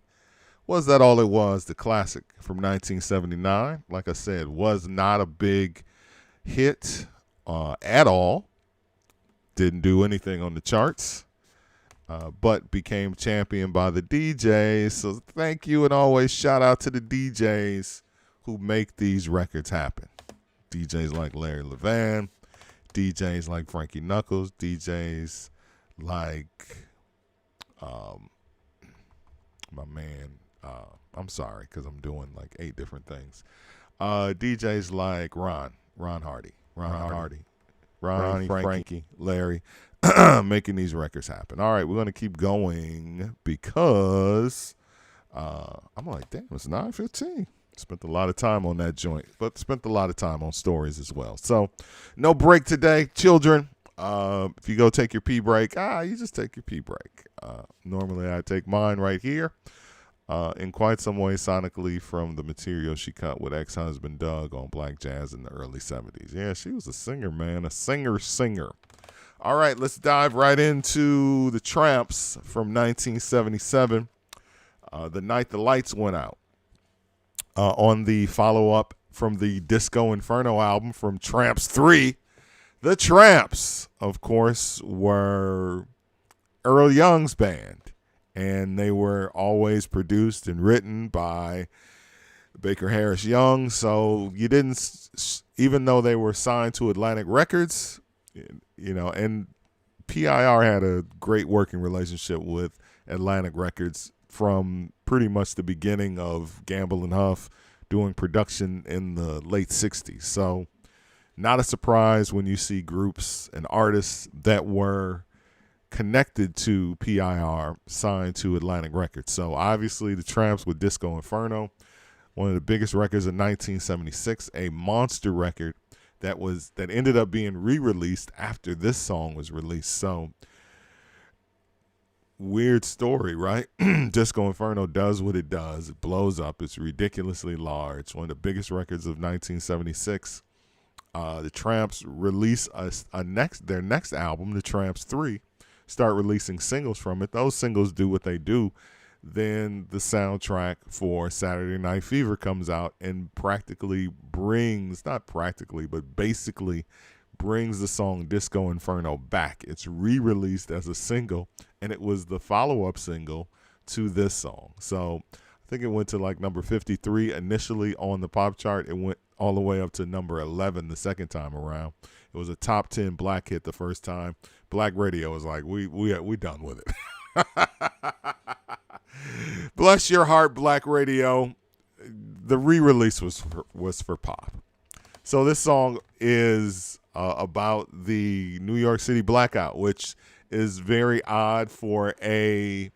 Was that all it was? The classic from 1979. Like I said, was not a big hit at all. Didn't do anything on the charts. But became champion by the DJs. So thank you, and always shout out to the DJs who make these records happen. DJs like Larry Levan, DJs like Frankie Knuckles, DJs like my man, I'm sorry because I'm doing like 8 different things. DJs like Ron Hardy, Ronnie, Frankie, Larry, making these records happen. All right, we're going to keep going because I'm like, damn, it's 9:15. Spent a lot of time on that joint, but spent a lot of time on stories as well. So no break today, children. If you go take your pee break, you just take your pee break. Normally I take mine right here. In quite some way sonically from the material she cut with ex-husband Doug on Black Jazz in the early 70s. Yeah, she was a singer, man, a singer. All right, let's dive right into the Trammps from 1977. The night the lights went out. On the follow-up from the Disco Inferno album from Trammps 3, the Trammps, of course, were Earl Young's band. And they were always produced and written by Baker Harris Young. So you didn't, even though they were signed to Atlantic Records, and PIR had a great working relationship with Atlantic Records from pretty much the beginning of Gamble and Huff doing production in the late 60s. So not a surprise when you see groups and artists that were connected to PIR signed to Atlantic Records. So obviously the Trammps with Disco Inferno, one of the biggest records in 1976, a monster record that ended up being re-released after this song was released. So weird story, right? Disco Inferno does what it does. It blows up. It's ridiculously large. One of the biggest records of 1976. The Trammps release their next album, the Trammps 3, start releasing singles from it. Those singles do what they do. Then the soundtrack for Saturday Night Fever comes out and basically brings the song Disco Inferno back. It's re-released as a single, and it was the follow-up single to this song. So I think it went to like number 53 initially on the pop chart. It went all the way up to number 11 the second time around. It was a top 10 black hit the first time. Black radio was like, we done with it. Bless your heart, Black radio. The re-release was for pop. So this song is about the New York City blackout, which is very odd for a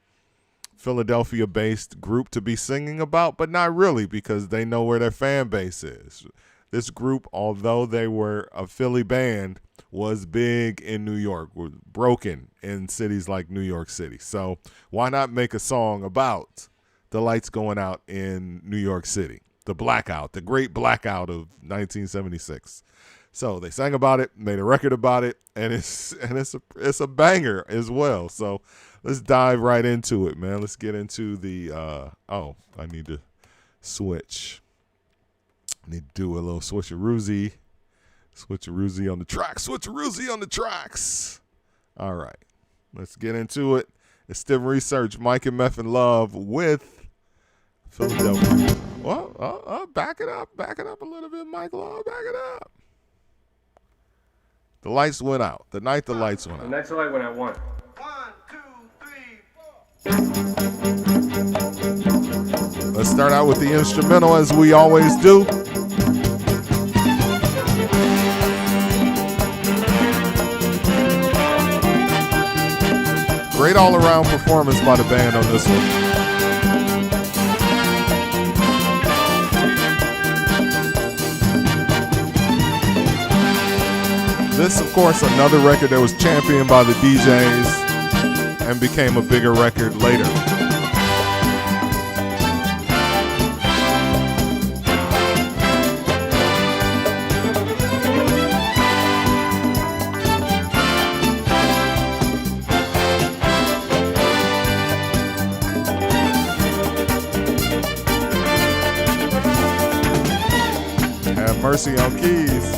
Philadelphia-based group to be singing about, but not really, because they know where their fan base is. This group, although they were a Philly band, was big in New York, was broken in cities like New York City. So why not make a song about the lights going out in New York City? The blackout, the great blackout of 1976. So they sang about it, made a record about it, and it's a banger as well. So let's dive right into it, man. Let's get into the I need to switch. I need to do a little switcheroozy on the tracks. Switcheroozy on the tracks. All right, let's get into it. It's STEM Research, Mike and MFN Love with Philadelphia. Well, back it up a little bit, Mike Love, back it up. The lights went out. The night the lights went out. The next light went out 1. 1, 2, 3, 4. Let's start out with the instrumental as we always do. Great all-around performance by the band on this one. This, of course, another record that was championed by the DJs and became a bigger record later. Have mercy on keys.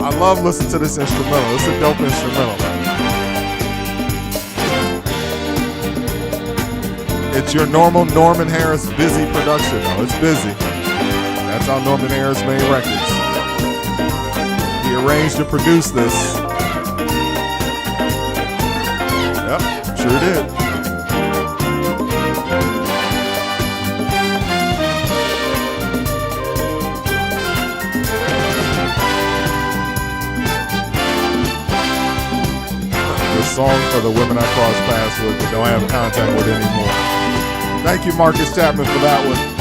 I love listening to this instrumental. It's a dope instrumental. It's your normal Norman Harris busy production, though. It's busy. That's how Norman Harris made records. He arranged and produced this. Yep, sure did. Song for the women I cross paths with but don't have contact with anymore. Thank you, Marcus Chapman, for that one.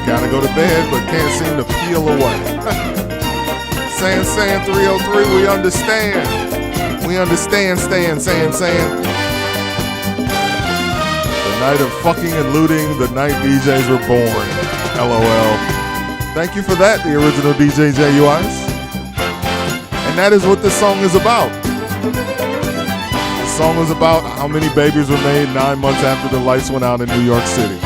Gotta go to bed, but can't seem to peel away. San 303, we understand. We understand, San. The night of fucking and looting, the night DJs were born. LOL. Thank you for that, the original DJ JUIs. And that is what this song is about. The song is about how many babies were made 9 months after the lights went out in New York City.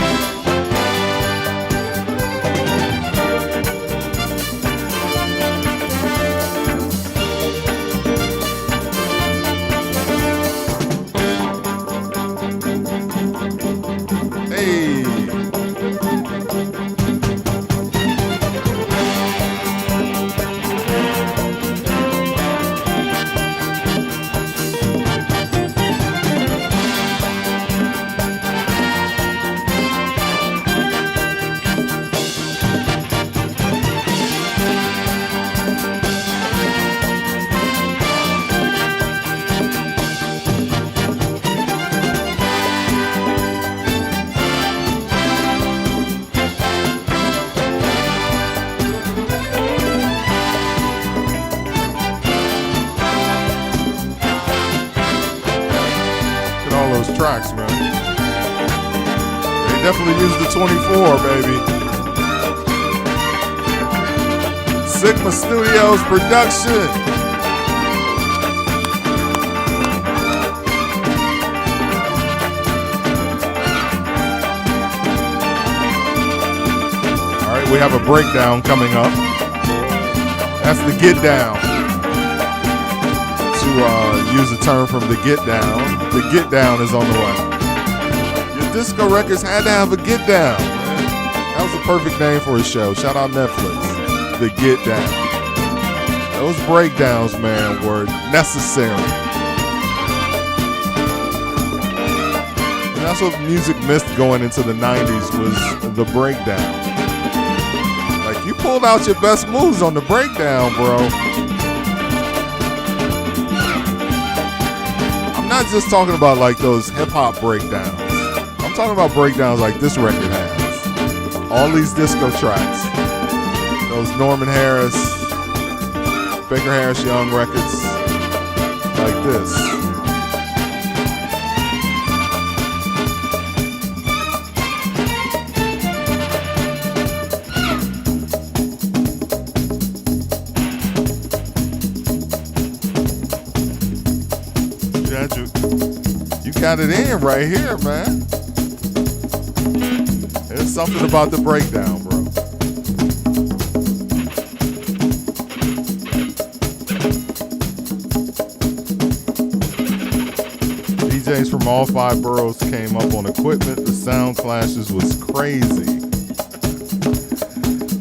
Tracks, man. They definitely used the 24, baby. Sigma Studios production. All right, we have a breakdown coming up. That's the get down. To use a term from the Get Down. The Get Down is on the way. Your disco records had to have a Get Down, man. That was the perfect name for a show. Shout out Netflix. The Get Down. Those breakdowns, man, were necessary. And that's what music missed going into the 90s was the breakdown. Like, you pulled out your best moves on the breakdown, bro. Not just talking about like those hip-hop breakdowns. I'm talking about breakdowns like this record has. All these disco tracks. Those Norman Harris, Baker Harris Young records like this. You got it in right here, man. There's something about the breakdown, bro. DJs from all 5 boroughs came up on equipment. The sound clashes was crazy.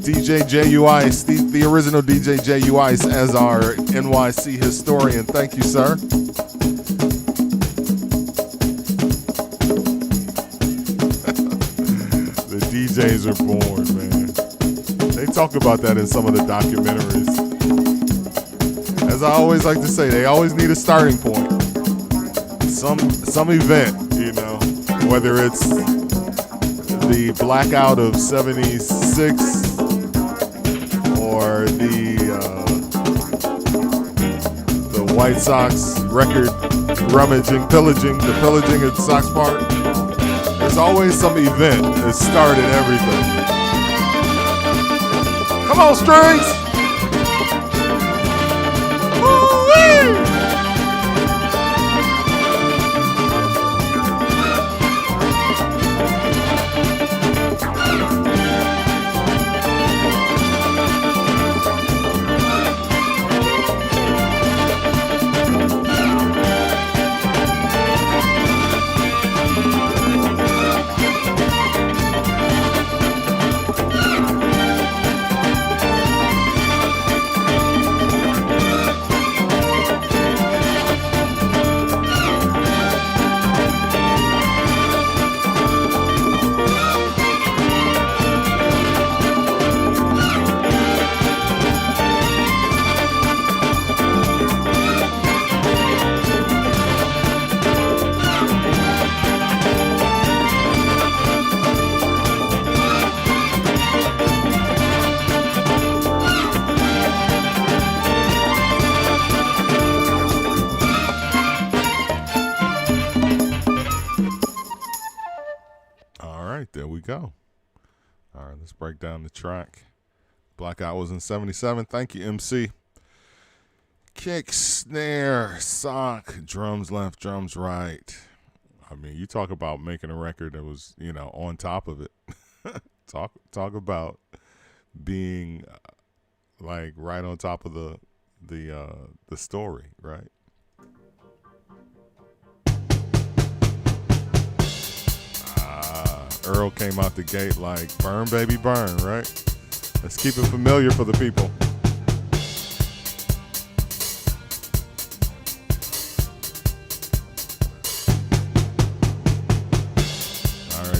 DJ JUI, Steve, the original DJ JUI, as our NYC historian. Thank you, sir. DJs are born, man. They talk about that in some of the documentaries. As I always like to say, they always need a starting point. Some event, you know, whether it's the blackout of 76 or the White Sox record rummaging, pillaging, the pillaging at Sox Park. There's always some event that started everything. Come on, Strings! Woo-wee! There we go. All right, let's break down the track. Blackout was in 77. Thank you, MC. Kick, snare, sock, drums left, drums right. I mean, you talk about making a record that was, on top of it. talk about being like right on top of the story, right? Earl came out the gate like burn baby burn, right? Let's keep it familiar for the people.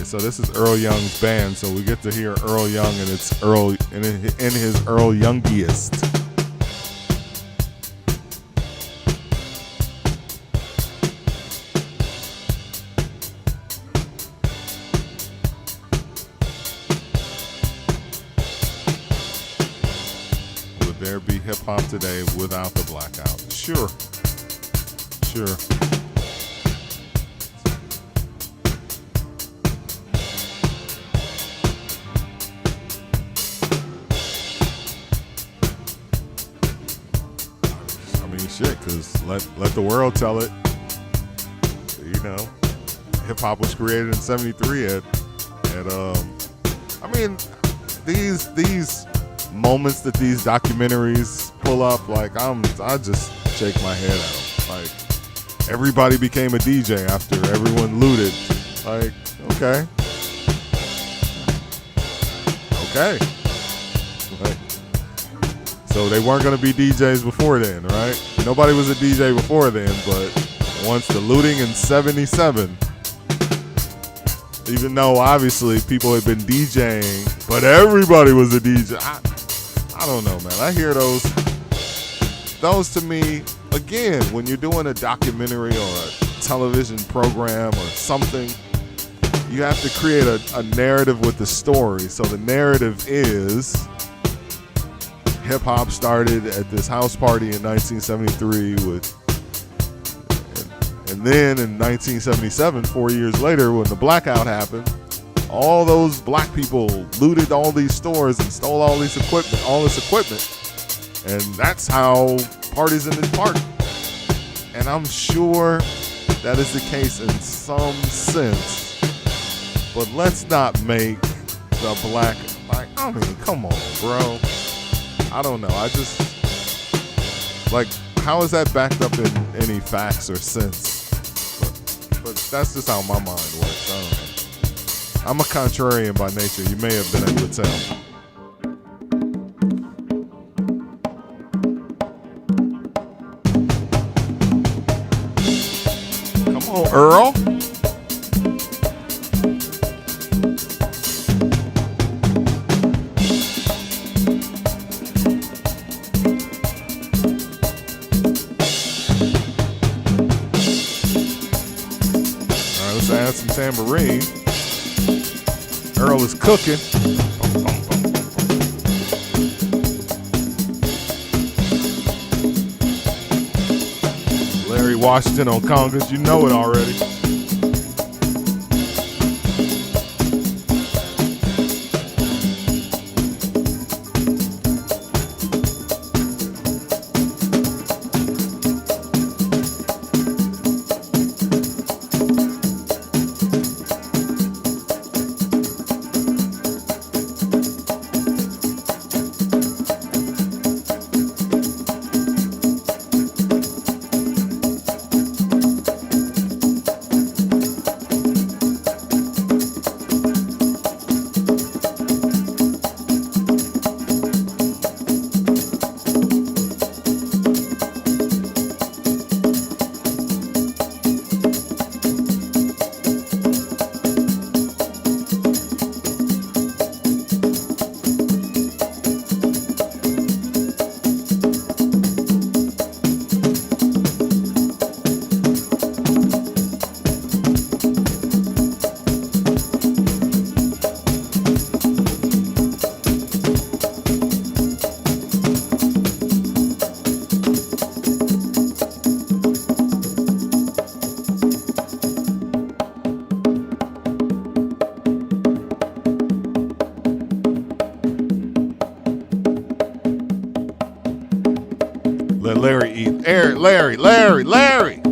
So this is Earl Young's band, so we get to hear Earl Young, and it's Earl in his Earl Youngiest. Would there be hip hop today without the blackout? Sure. Because let the world tell it. Hip hop was created in 73 at these moments that these documentaries pull up, like I just shake my head at them. Like, everybody became a DJ after everyone looted. Like, okay. Like, so they weren't going to be DJs before then, right? Nobody was a DJ before then, but once the looting in 77, even though obviously people had been DJing, but everybody was a DJ. I don't know, man. I hear those to me, again, when you're doing a documentary or a television program or something, you have to create a narrative with the story. So the narrative is hip-hop started at this house party in 1973 and then in 1977, 4 years later, when the blackout happened, all those black people looted all these stores and stole all this equipment, and that's how parties in this party. And I'm sure that is the case in some sense, but let's not make the black, come on, bro. I don't know. I just, how is that backed up in any facts or sense? But that's just how my mind works. I don't know. I'm a contrarian by nature. You may have been able to tell. Come on, Earl. Some tambourine. Earl is cooking. Larry Washington on congas, you know it already. Larry.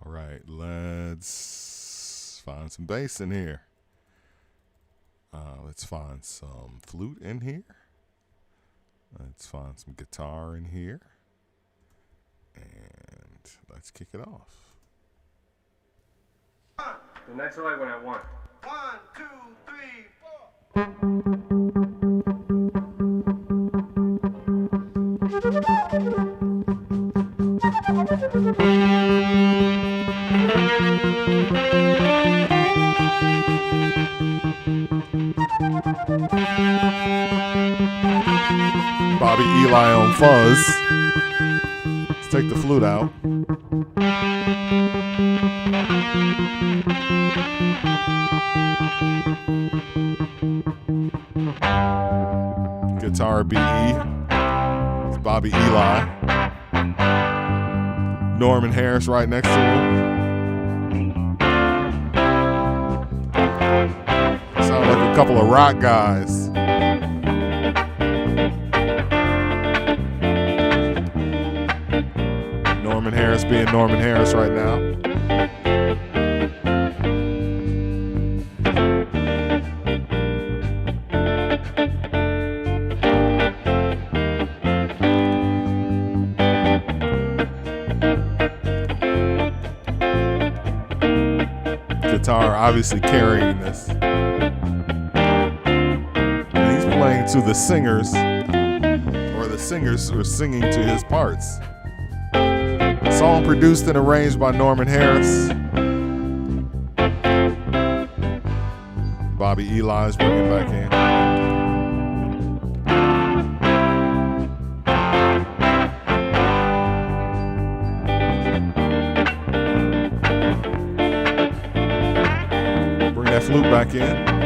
All right, let's find some bass in here. Let's find some flute in here. Let's find some guitar in here. And let's kick it off. The nights are like when I want. 1, 2, 3, 4. Bobby Eli on fuzz. Let's take the flute out. Guitar BE. It's Bobby Eli. Norman Harris right next to him. Sound like a couple of rock guys. Norman Harris being Norman Harris right now. Guitar obviously carrying this. And he's playing to the singers, or the singers are singing to his parts. Song produced and arranged by Norman Harris. Bobby Eli is bringing back in. Bring that flute back in.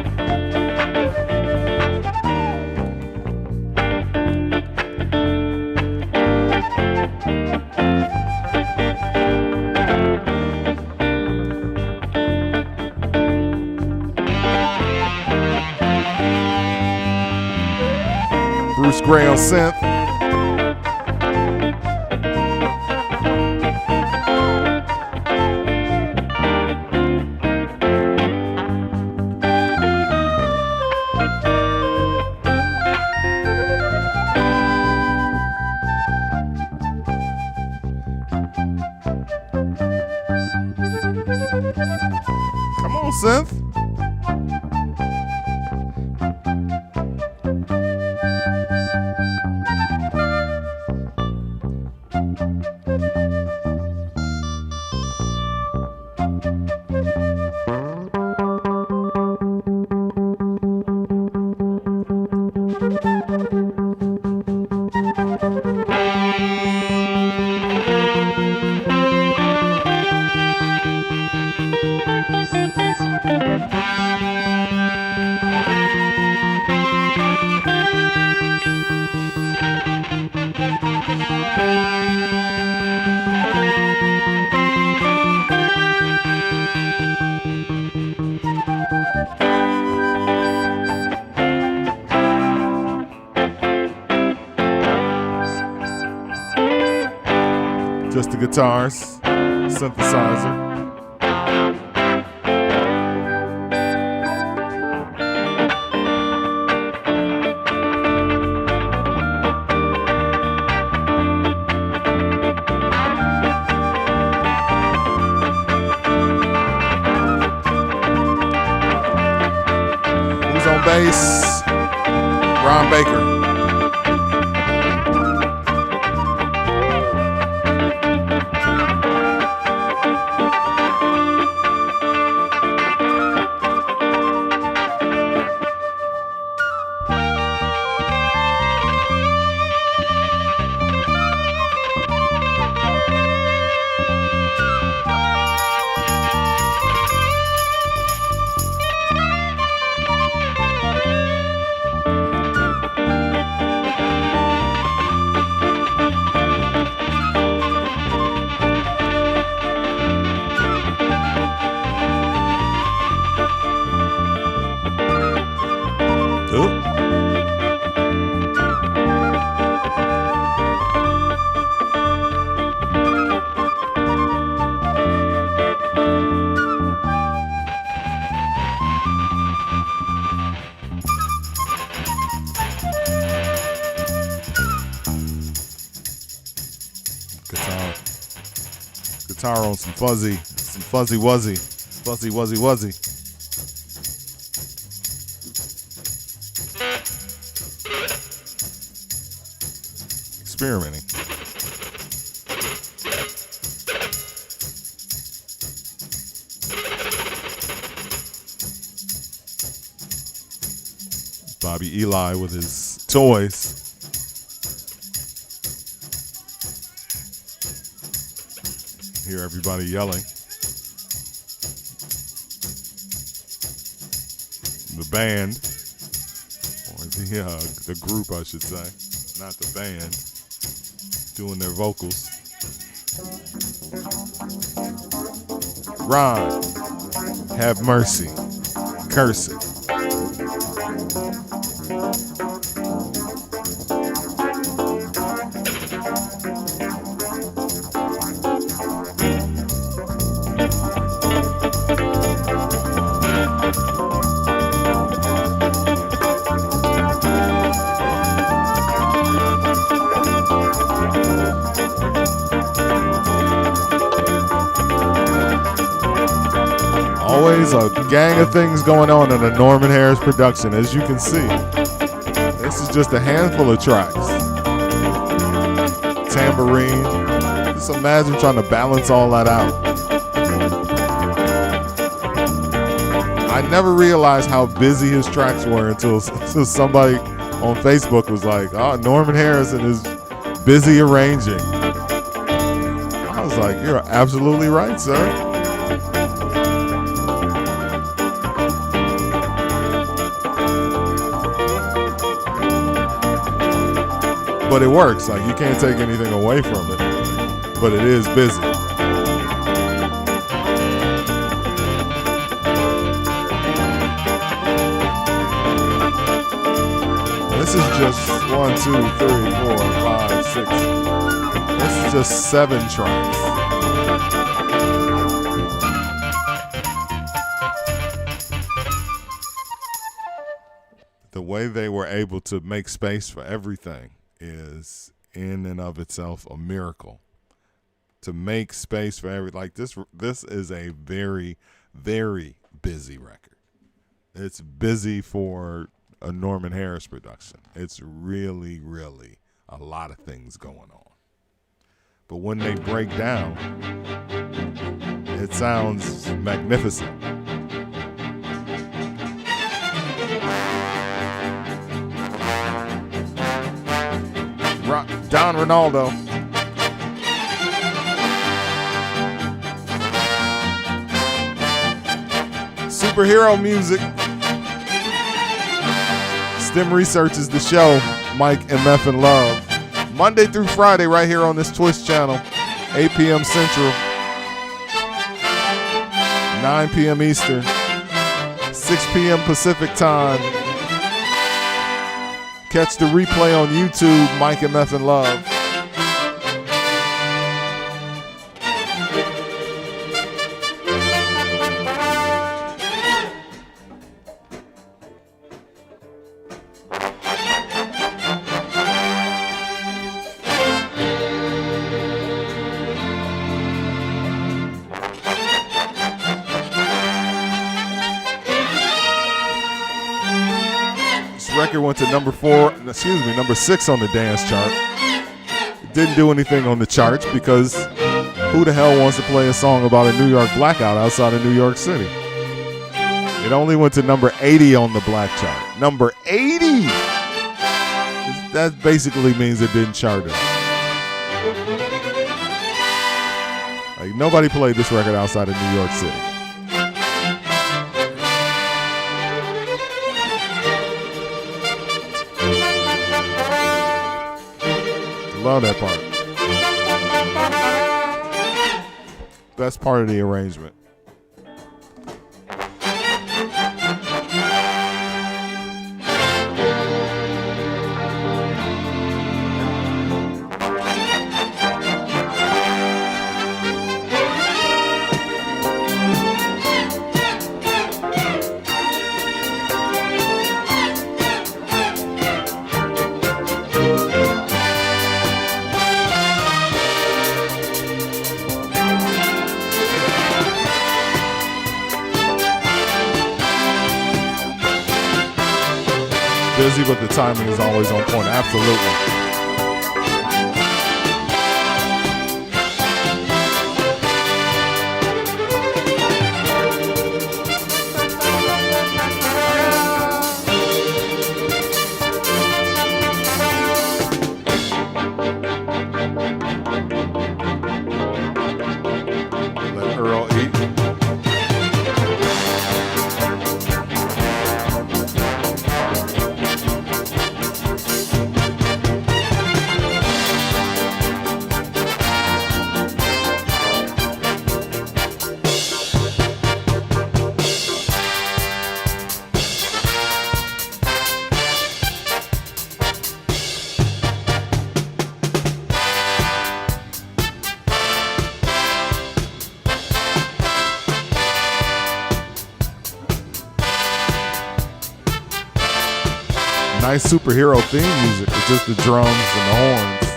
Bruce Gray on synth. Come on, synth. Just the guitars, synthesizer. Who's on bass? Ron Baker. Guitar on some fuzzy wuzzy. Experimenting. Bobby Eli with his toys. Hear everybody yelling. The band, or the group, I should say, not the band, doing their vocals. Ron, have mercy, curse it. Always a gang of things going on in a Norman Harris production, as you can see. This is just a handful of tracks. Tambourine. Just imagine trying to balance all that out. I never realized how busy his tracks were until somebody on Facebook was like, "Oh, Norman Harris and his busy arranging." I was like, "You're absolutely right, sir." But it works. Like, you can't take anything away from it. But it is busy. This is just 1, 2, 3, 4, 5, 6. This is just 7 tracks. The way they were able to make space for everything is in and of itself a miracle. to make space for this is a very, very busy record. It's busy for a Norman Harris production. It's really, really a lot of things going on. But when they break down, it sounds magnificent. Don Ronaldo. Superhero music. S.T.E.M Research is the show. Mike, MF, and Love. Monday through Friday right here on this Twitch channel. 8 p.m. Central. 9 p.m. Eastern. 6 p.m. Pacific time. Catch the replay on YouTube. Mike, MF, and Love. Record went to number 6 on the dance chart. It didn't do anything on the charts because who the hell wants to play a song about a New York blackout outside of New York City? It only went to number 80 on the black chart. Number 80! That basically means it didn't chart it. Like, nobody played this record outside of New York City. Love that part. Best part of the arrangement. Busy, but the timing is always on point. Absolutely. Let Earl eat. Nice superhero theme music with just the drums and the horns.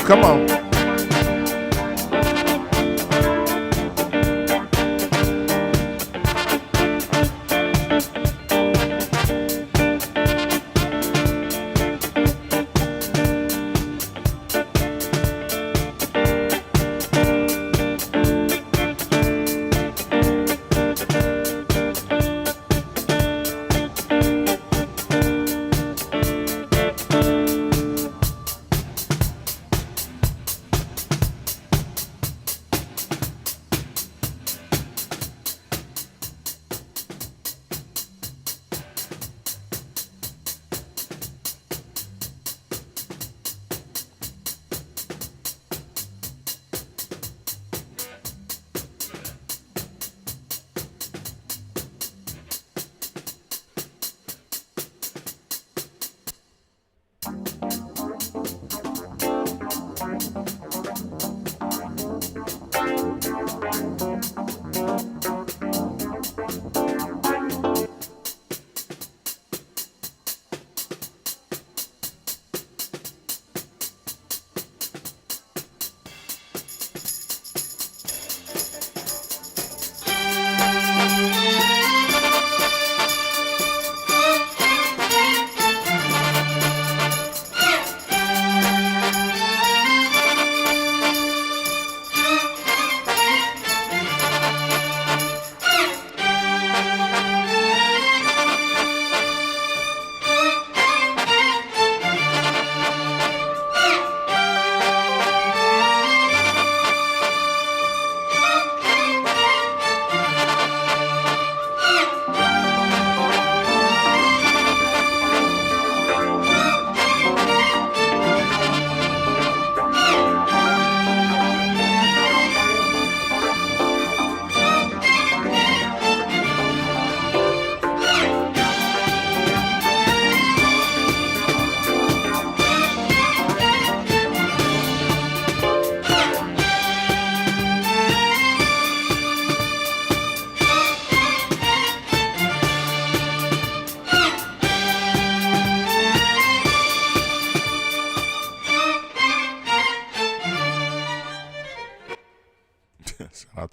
Come on.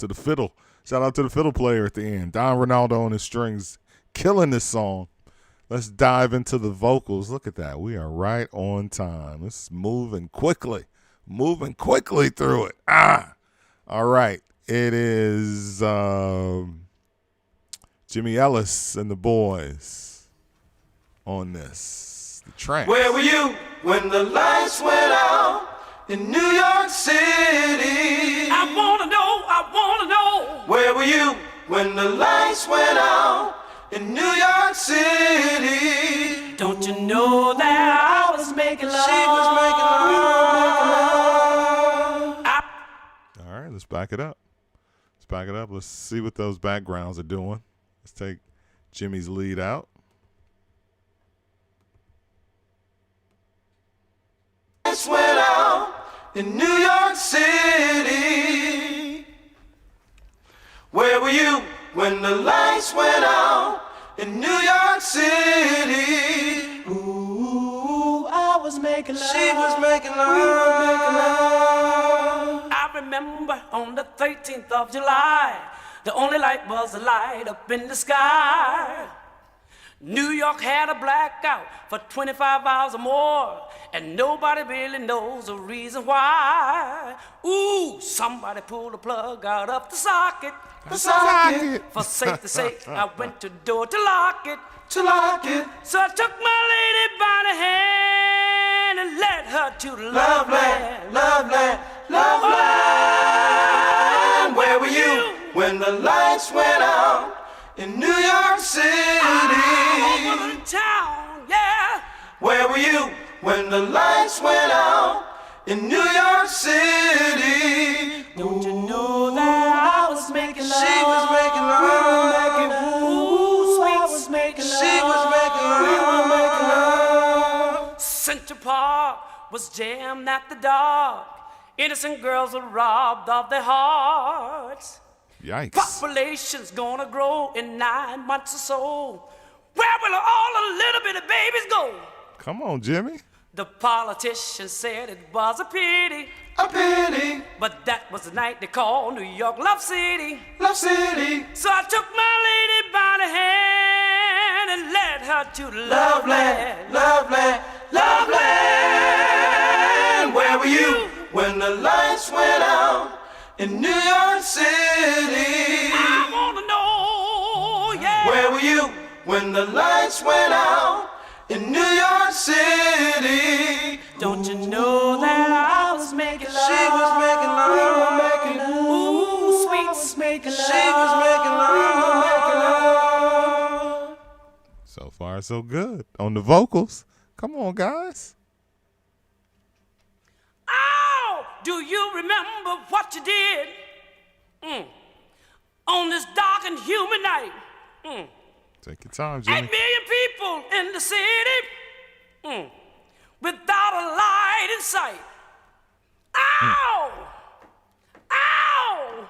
to the fiddle. Shout out to the fiddle player at the end. Don Ronaldo on his strings, killing this song. Let's dive into the vocals. Look at that. We are right on time. It's moving quickly through it. All right. It is Jimmy Ellis and the boys on this. The Trammps. Where were you when the lights went out in New York City? I wanna know. Where were you when the lights went out in New York City? Don't you know that I was making love? She was making love. All right, let's back it up. Let's see what those backgrounds are doing. Let's take Jimmy's lead out. Lights went out in New York City. Where were you when the lights went out in New York City? Ooh, I was making love. She was making love. We were making love. I remember on the 13th of July, the only light was a light up in the sky. New York had a blackout for 25 hours or more, and nobody really knows the reason why. Ooh, somebody pulled the plug out of the socket. The socket. For safety's sake, I went to the door to lock it. To lock it. So I took my lady by the hand and led her to the Love land, love land, love land. Where were you when the lights went out in New York City? Over the town, yeah. Where were you when the lights went out in New York City? Don't you know that I was making love? She was making love. We were making love. Ooh, sweet. I was making love. She was making love. We were making love. Central Park was jammed at the dark. Innocent girls were robbed of their hearts. Yikes. Population's gonna grow in 9 months or so. Where will all the little bitty babies go? Come on, Jimmy. The politician said it was a pity, A pity, but that was the night they called New York Love City. love city, So I took my lady by the hand and led her to the love land, love land, love land. Where were you when the lights went out in New York City? I wanna know, yeah. Where were you when the lights went out in New York City? Don't you know that I was making love? She was making love. We were making love. Ooh, sweet was making love. She was making love. We were making love. So far, so good. On the vocals. Come on, guys. Oh, do you remember what you did on this dark and humid night? Take your time, 8 Jimmy. million people in the city without a light in sight. Ow! Ow!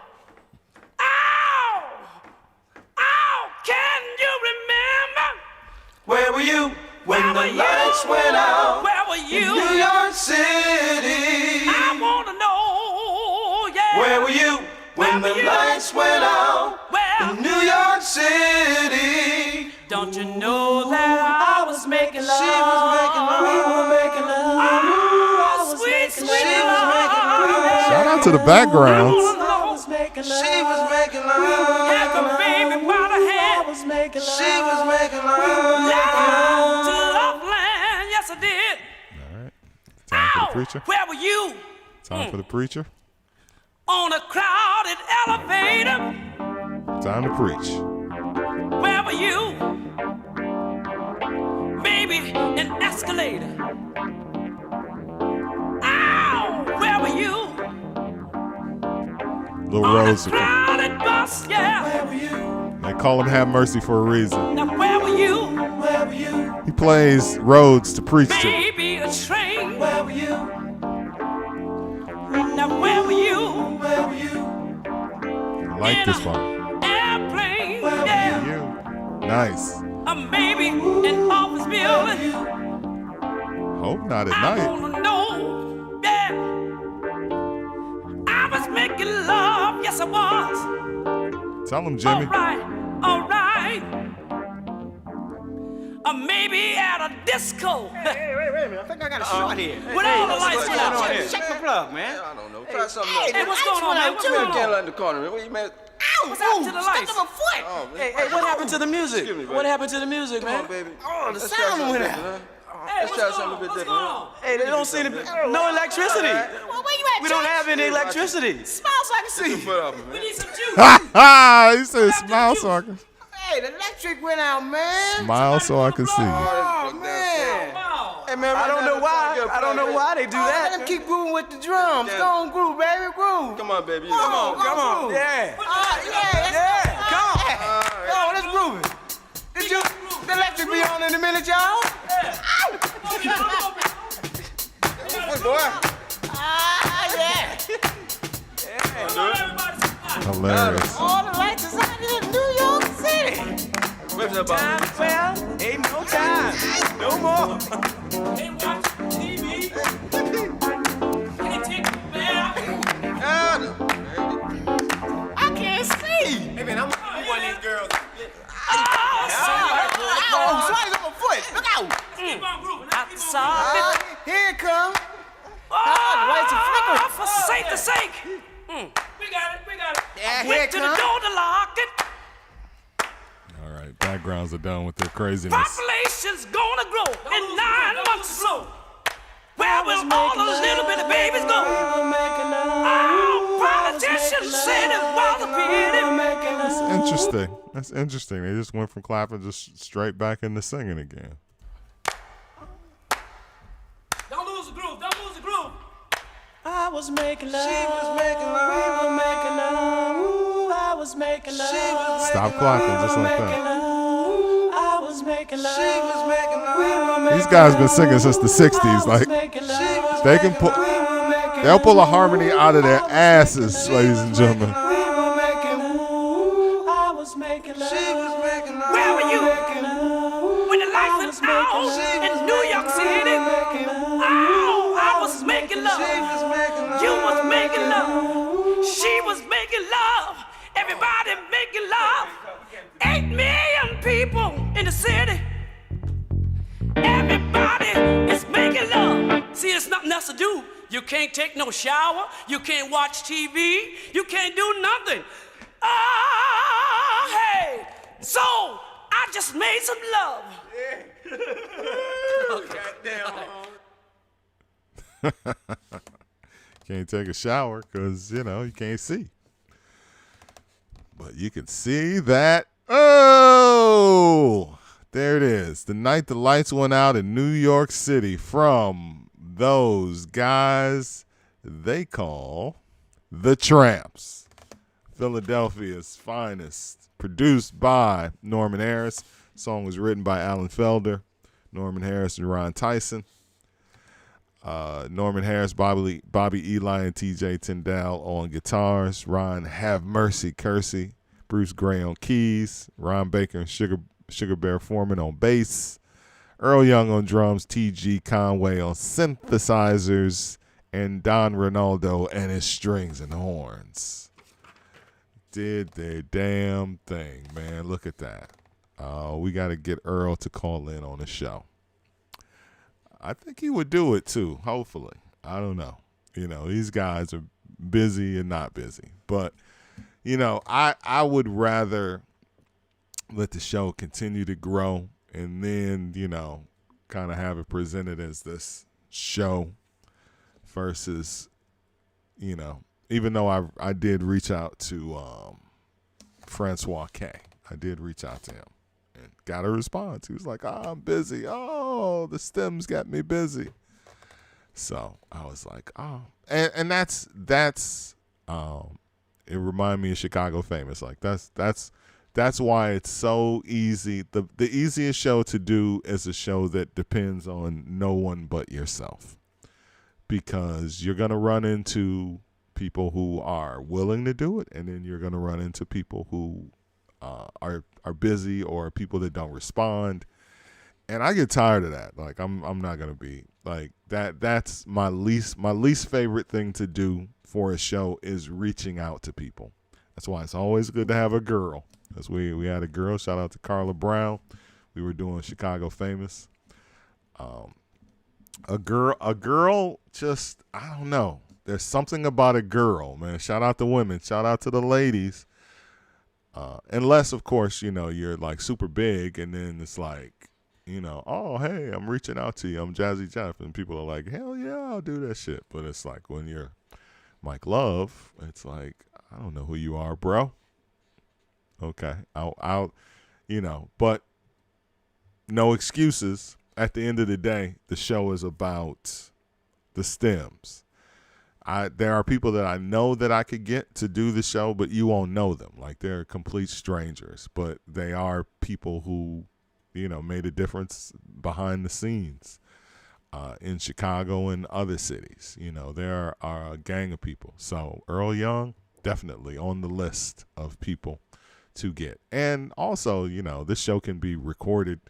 Ow! Ow! Can you remember? Where were you when Where the were you? lights went out Where were in you? New York City? I wanna know, yeah. Where were you when Where the were you? lights went out Where? in New York City? Don't you know that I was making love? She was making love. We were making love. Oh, sweet, sweet She was love. making love. Shout out to the backgrounds. She was making love. Had the baby by the hand. She was making love. Down to Loveland, yes I did. All right. Time for the preacher. Where were you? Time for the preacher. On a crowded elevator. Time to preach. Where were you? Maybe an escalator. Ow! Where were you? Little On Rose. a crowded bus, yeah. Where were you? They call him Have Mercy for a reason. Now where were you? Where were you? He plays Rhodes to preach to. Maybe a train. Where were you? Now where were you? Where were you? I like In this a one. Airplane, Where were yeah. You. Nice. Or maybe an office building. Hope not at I night. wanna know, yeah. I was making love, yes I was. Tell him, Jimmy. All right. Maybe at a disco. Hey, wait a minute. I think I got a shot here. With all the lights What's out. going on here? Check the plug, man. I don't know. Try something else. Hey, what's going on, man? What's going Can't on? let in the corner, man. What you man? What's happened to the lights? Stuck to my foot. Oh, man. Hey, what happened to the music? Excuse me, baby. What happened to the music, Come man? on, baby. Oh, the Let's try sound something went different, out. huh? Hey, Let's try something a bit What's different, going huh? on? Hey, they don't seem to be no electricity. Well, where you at, We don't Jack? have any electricity. Smile so I can Get your see. foot off me, We man. need some juice. He said smile so I can Hey, the electric went out, man. smile so I can see you. Oh, man. Wow. Hey, man, I don't know why. I don't know why they do Let that. him keep grooving with the drums. Yeah. Go on, groove, baby, groove. Come on, baby. Come on. Yeah. Yeah, come on. Come on, let's groove it. The electric be on in a minute, y'all. Good boy. Yeah. Hilarious. All the lights is out here in New York City. What's up, Time Bob? fell, ain't no time. No more. Hey, watch TV. Can't take it back. Ah, no. I can't see. Hey, man, I'm one of these girls. Oh, somebody's on my foot. Look out. Keep on grooving. Keep on grooving. Ah, here it comes. The lights are flickering. For sake sake. We got it. Yeah, here Went it to the comes. door to lock it. All right, backgrounds are done with their craziness. Population's gonna grow in 9 months or so. Where will all those little bitty babies go? Oh, politicians said it was a pity. Interesting. That's interesting. They just went from clapping just straight back into singing again. Don't lose the groove. Don't lose the groove. I was making love. She was making love. We were making love. Ooh, I was making love. She was Stop clapping just like making that. love. I was making love. She was making love. We were making These guys been singing since the I 60s. was Like, making love. they can pull, We were making they'll pull a harmony out of their asses, ladies and gentlemen. We were making love. I was making love. She was making love. Where were you Making love. when the lights went out in New York City? Oh, I was making love. You was making love. She was making love. Everybody making love. 8 million people in the city. Everybody is making love. See, there's nothing else to do. You can't take no shower. You can't watch TV. You can't do nothing. Hey. So, I just made some love. Can't take a shower because, you know, you can't see. But you can see that. Oh, there it is. The night the lights went out in New York City from those guys they call the Trammps. Philadelphia's finest. Produced by Norman Harris. Song was written by Alan Felder, Norman Harris, and Ron Tyson. Norman Harris, Bobby Eli, and TJ Tyndall on guitars. Ron Have Mercy Kersey, Bruce Gray on keys. Ron Baker and Sugar Bear Foreman on bass. Earl Young on drums. T.G. Conway on synthesizers. And Don Ronaldo and his strings and horns. Did their damn thing, man. Look at that. We got to get Earl to call in on the show. I think he would do it too, hopefully. I don't know. You know, these guys are busy and not busy. But, you know, I would rather let the show continue to grow and then, you know, kind of have it presented as this show versus, you know, even though I did reach out to Francois K. I did reach out to him. Got a response. He was like, I'm busy. Oh, the S.T.E.M's got me busy. So I was like, oh. And that's it reminded me of Chicago Famous. Like that's why it's so easy. The easiest show to do is a show that depends on no one but yourself. Because you're gonna run into people who are willing to do it, and then you're gonna run into people who are busy or people that don't respond, and I get tired of that. Like I'm not gonna be like that. That's my least favorite thing to do for a show is reaching out to people. That's why it's always good to have a girl. As we had a girl. Shout out to Carla Brown. We were doing Chicago Famous. A girl. Just I don't know. There's something about a girl, man. Shout out to women. Shout out to the ladies. Unless, of course, you're like super big, and then it's like, oh, hey, I'm reaching out to you. I'm Jazzy Jeff. And people are like, hell yeah, I'll do that shit. But it's like when you're Mike Love, it's like, I don't know who you are, bro. Okay. I'll but no excuses. At the end of the day, the show is about the STEMs. There are people that I know that I could get to do the show, but you won't know them. Like, they're complete strangers, but they are people who, made a difference behind the scenes in Chicago and other cities. There are a gang of people. So Earl Young, definitely on the list of people to get. And also, this show can be recorded.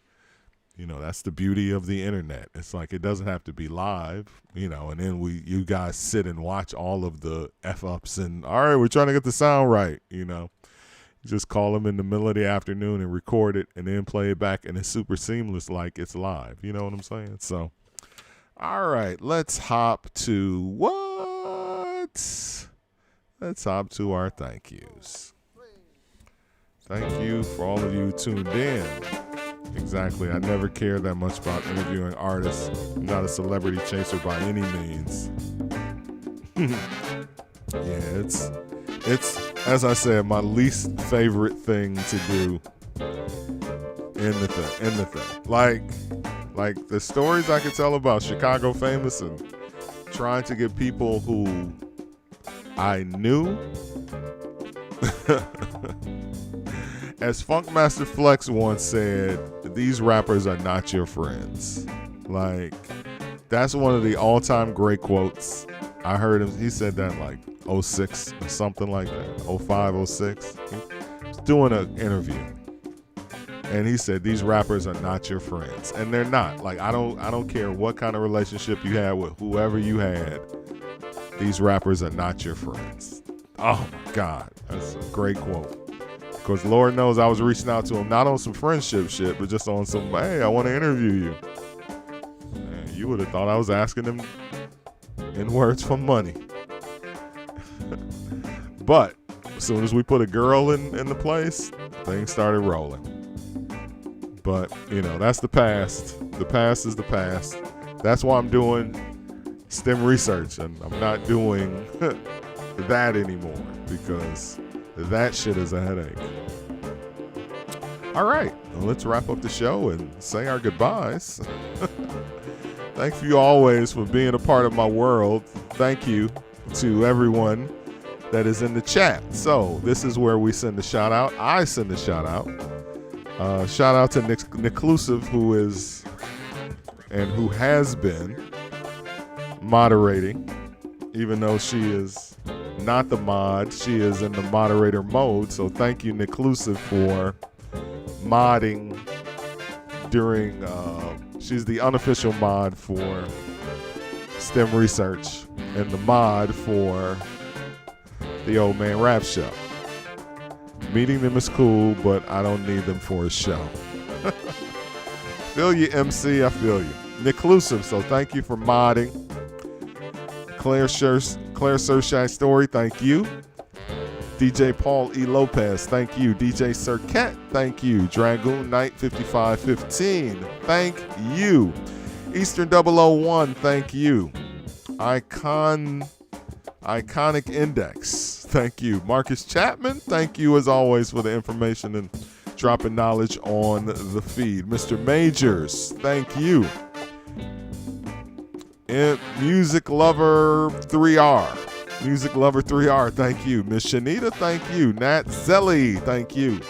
That's the beauty of the internet. It's like it doesn't have to be live, and then you guys sit and watch all of the F-ups and, all right, we're trying to get the sound right, You just call them in the middle of the afternoon and record it and then play it back, and it's super seamless like it's live. You know what I'm saying? So, all right, let's hop to what? Let's hop to our thank yous. Thank you for all of you who tuned in. Exactly. I never care that much about interviewing artists. I'm not a celebrity chaser by any means. Yeah, it's as I said, my least favorite thing to do in the thing. Like the stories I could tell about Chicago Famous and trying to get people who I knew. As Funkmaster Flex once said, these rappers are not your friends. Like, that's one of the all-time great quotes. I heard him, he said that like 06 or something like that, 05, 06. He was doing an interview. And he said, these rappers are not your friends. And they're not. Like, I don't care what kind of relationship you had with whoever you had. These rappers are not your friends. Oh my God. That's a great quote. Because Lord knows I was reaching out to him, not on some friendship shit, but just on some, hey, I want to interview you. Man, you would have thought I was asking him in words for money. But as soon as we put a girl in the place, things started rolling. But, that's the past. The past is the past. That's why I'm doing STEM research, and I'm not doing that anymore, because that shit is a headache. All right, well, let's wrap up the show and say our goodbyes. Thank you always for being a part of my world. Thank you to everyone that is in the chat. So this is where we send a shout out. I send a shout out. Shout out to Nicklusive, who is and who has been moderating, even though she is not the mod, she is in the moderator mode. So thank you, Nicklusive, for modding during she's the unofficial mod for STEM research and the mod for the Old Man Rap Show. Meeting them is cool, but I don't need them for a show. Feel you, MC, I feel you. Nicklusive, so thank you for modding. Claire Surshine Story, thank you. DJ Paul E. Lopez, thank you. DJ Cirquette, thank you. Dragoon Knight 5515, thank you. Eastern 001, thank you. Iconic Index, thank you. Marcus Chapman, thank you as always for the information and dropping knowledge on the feed. Mr. Majors, thank you. And Music Lover 3R. Music Lover 3R, thank you. Miss Shanita, thank you. Nat Zelly, thank you.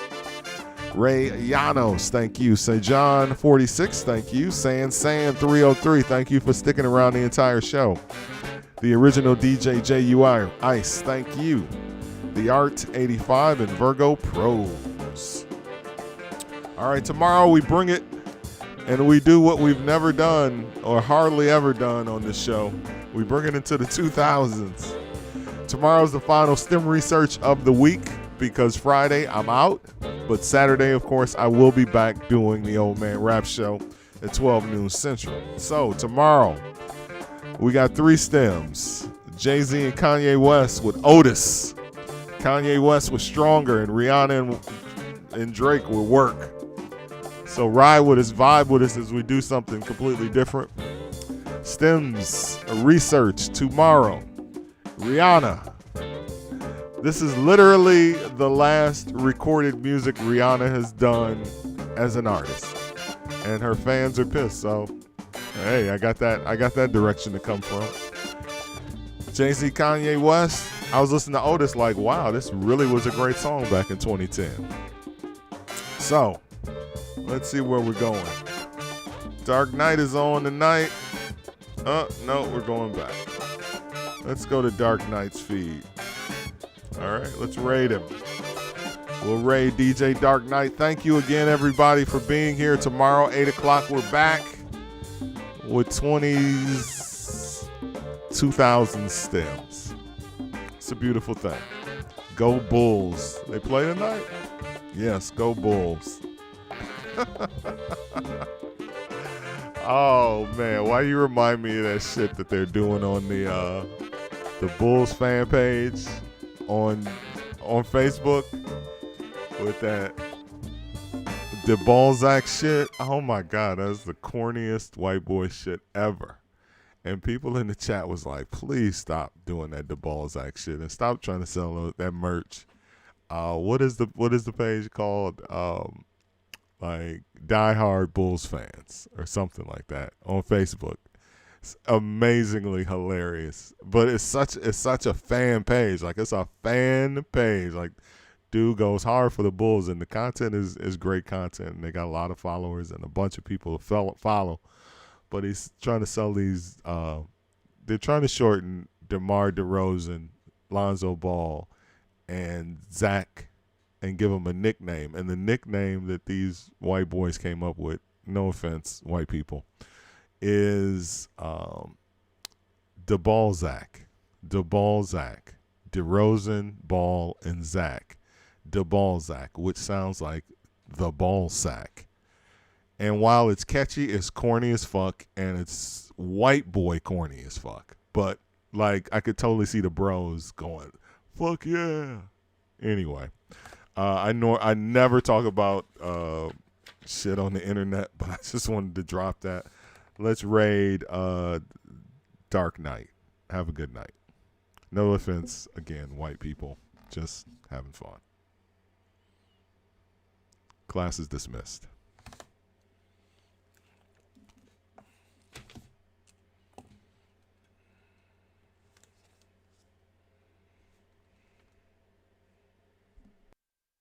Ray Llanos, thank you. St. John 46, thank you. San 303, thank you for sticking around the entire show. The original DJ JUI Ice, thank you. The Art 85 and Virgo Pros. All right, tomorrow we bring it and we do what we've never done or hardly ever done on this show. We bring it into the 2000s. Tomorrow's the final STEM research of the week. because Friday I'm out. But Saturday, of course, I will be back doing the Old Man Rap Show at 12 noon Central. So tomorrow, we got 3 stems. Jay-Z and Kanye West with Otis. Kanye West was Stronger, and Rihanna and Drake will Work. So ride with us, vibe with us as we do something completely different. Stems research tomorrow. Rihanna. This is literally the last recorded music Rihanna has done as an artist. And her fans are pissed, so hey, I got that direction to come from. Jay-Z, Kanye West. I was listening to Otis like, wow, this really was a great song back in 2010. So, let's see where we're going. Dark Knight is on tonight. No, we're going back. Let's go to Dark Knight's feed. All right, let's raid him. We'll raid DJ Dark Knight. Thank you again, everybody, for being here. Tomorrow, 8 o'clock, we're back with 2,000 stems. It's a beautiful thing. Go Bulls. They play tonight? Yes, go Bulls. Oh, man, why you remind me of that shit that they're doing on the Bulls fan page on Facebook with that the Balzac shit. Oh my God, that's the corniest white boy shit ever. And people in the chat was like, please stop doing that the Balzac shit and stop trying to sell that merch. What is the page called? Like Die Hard Bulls fans or something like that on Facebook. It's amazingly hilarious, but it's such a fan page. Like, it's a fan page. Like, dude goes hard for the Bulls, and the content is great content. And they got a lot of followers and a bunch of people to follow. But he's trying to sell these. They're trying to shorten DeMar DeRozan, Lonzo Ball, and Zach, and give them a nickname. And the nickname that these white boys came up with, no offense, white people, is DeBalzac, DeRozan, Ball, and Zach. DeBalzac, which sounds like the ball sack. And while it's catchy, it's corny as fuck, and it's white boy corny as fuck. But, like, I could totally see the bros going, fuck yeah. Anyway, I never talk about shit on the internet, but I just wanted to drop that. Let's raid Dark Knight. Have a good night. No offense, again, white people. Just having fun. Class is dismissed.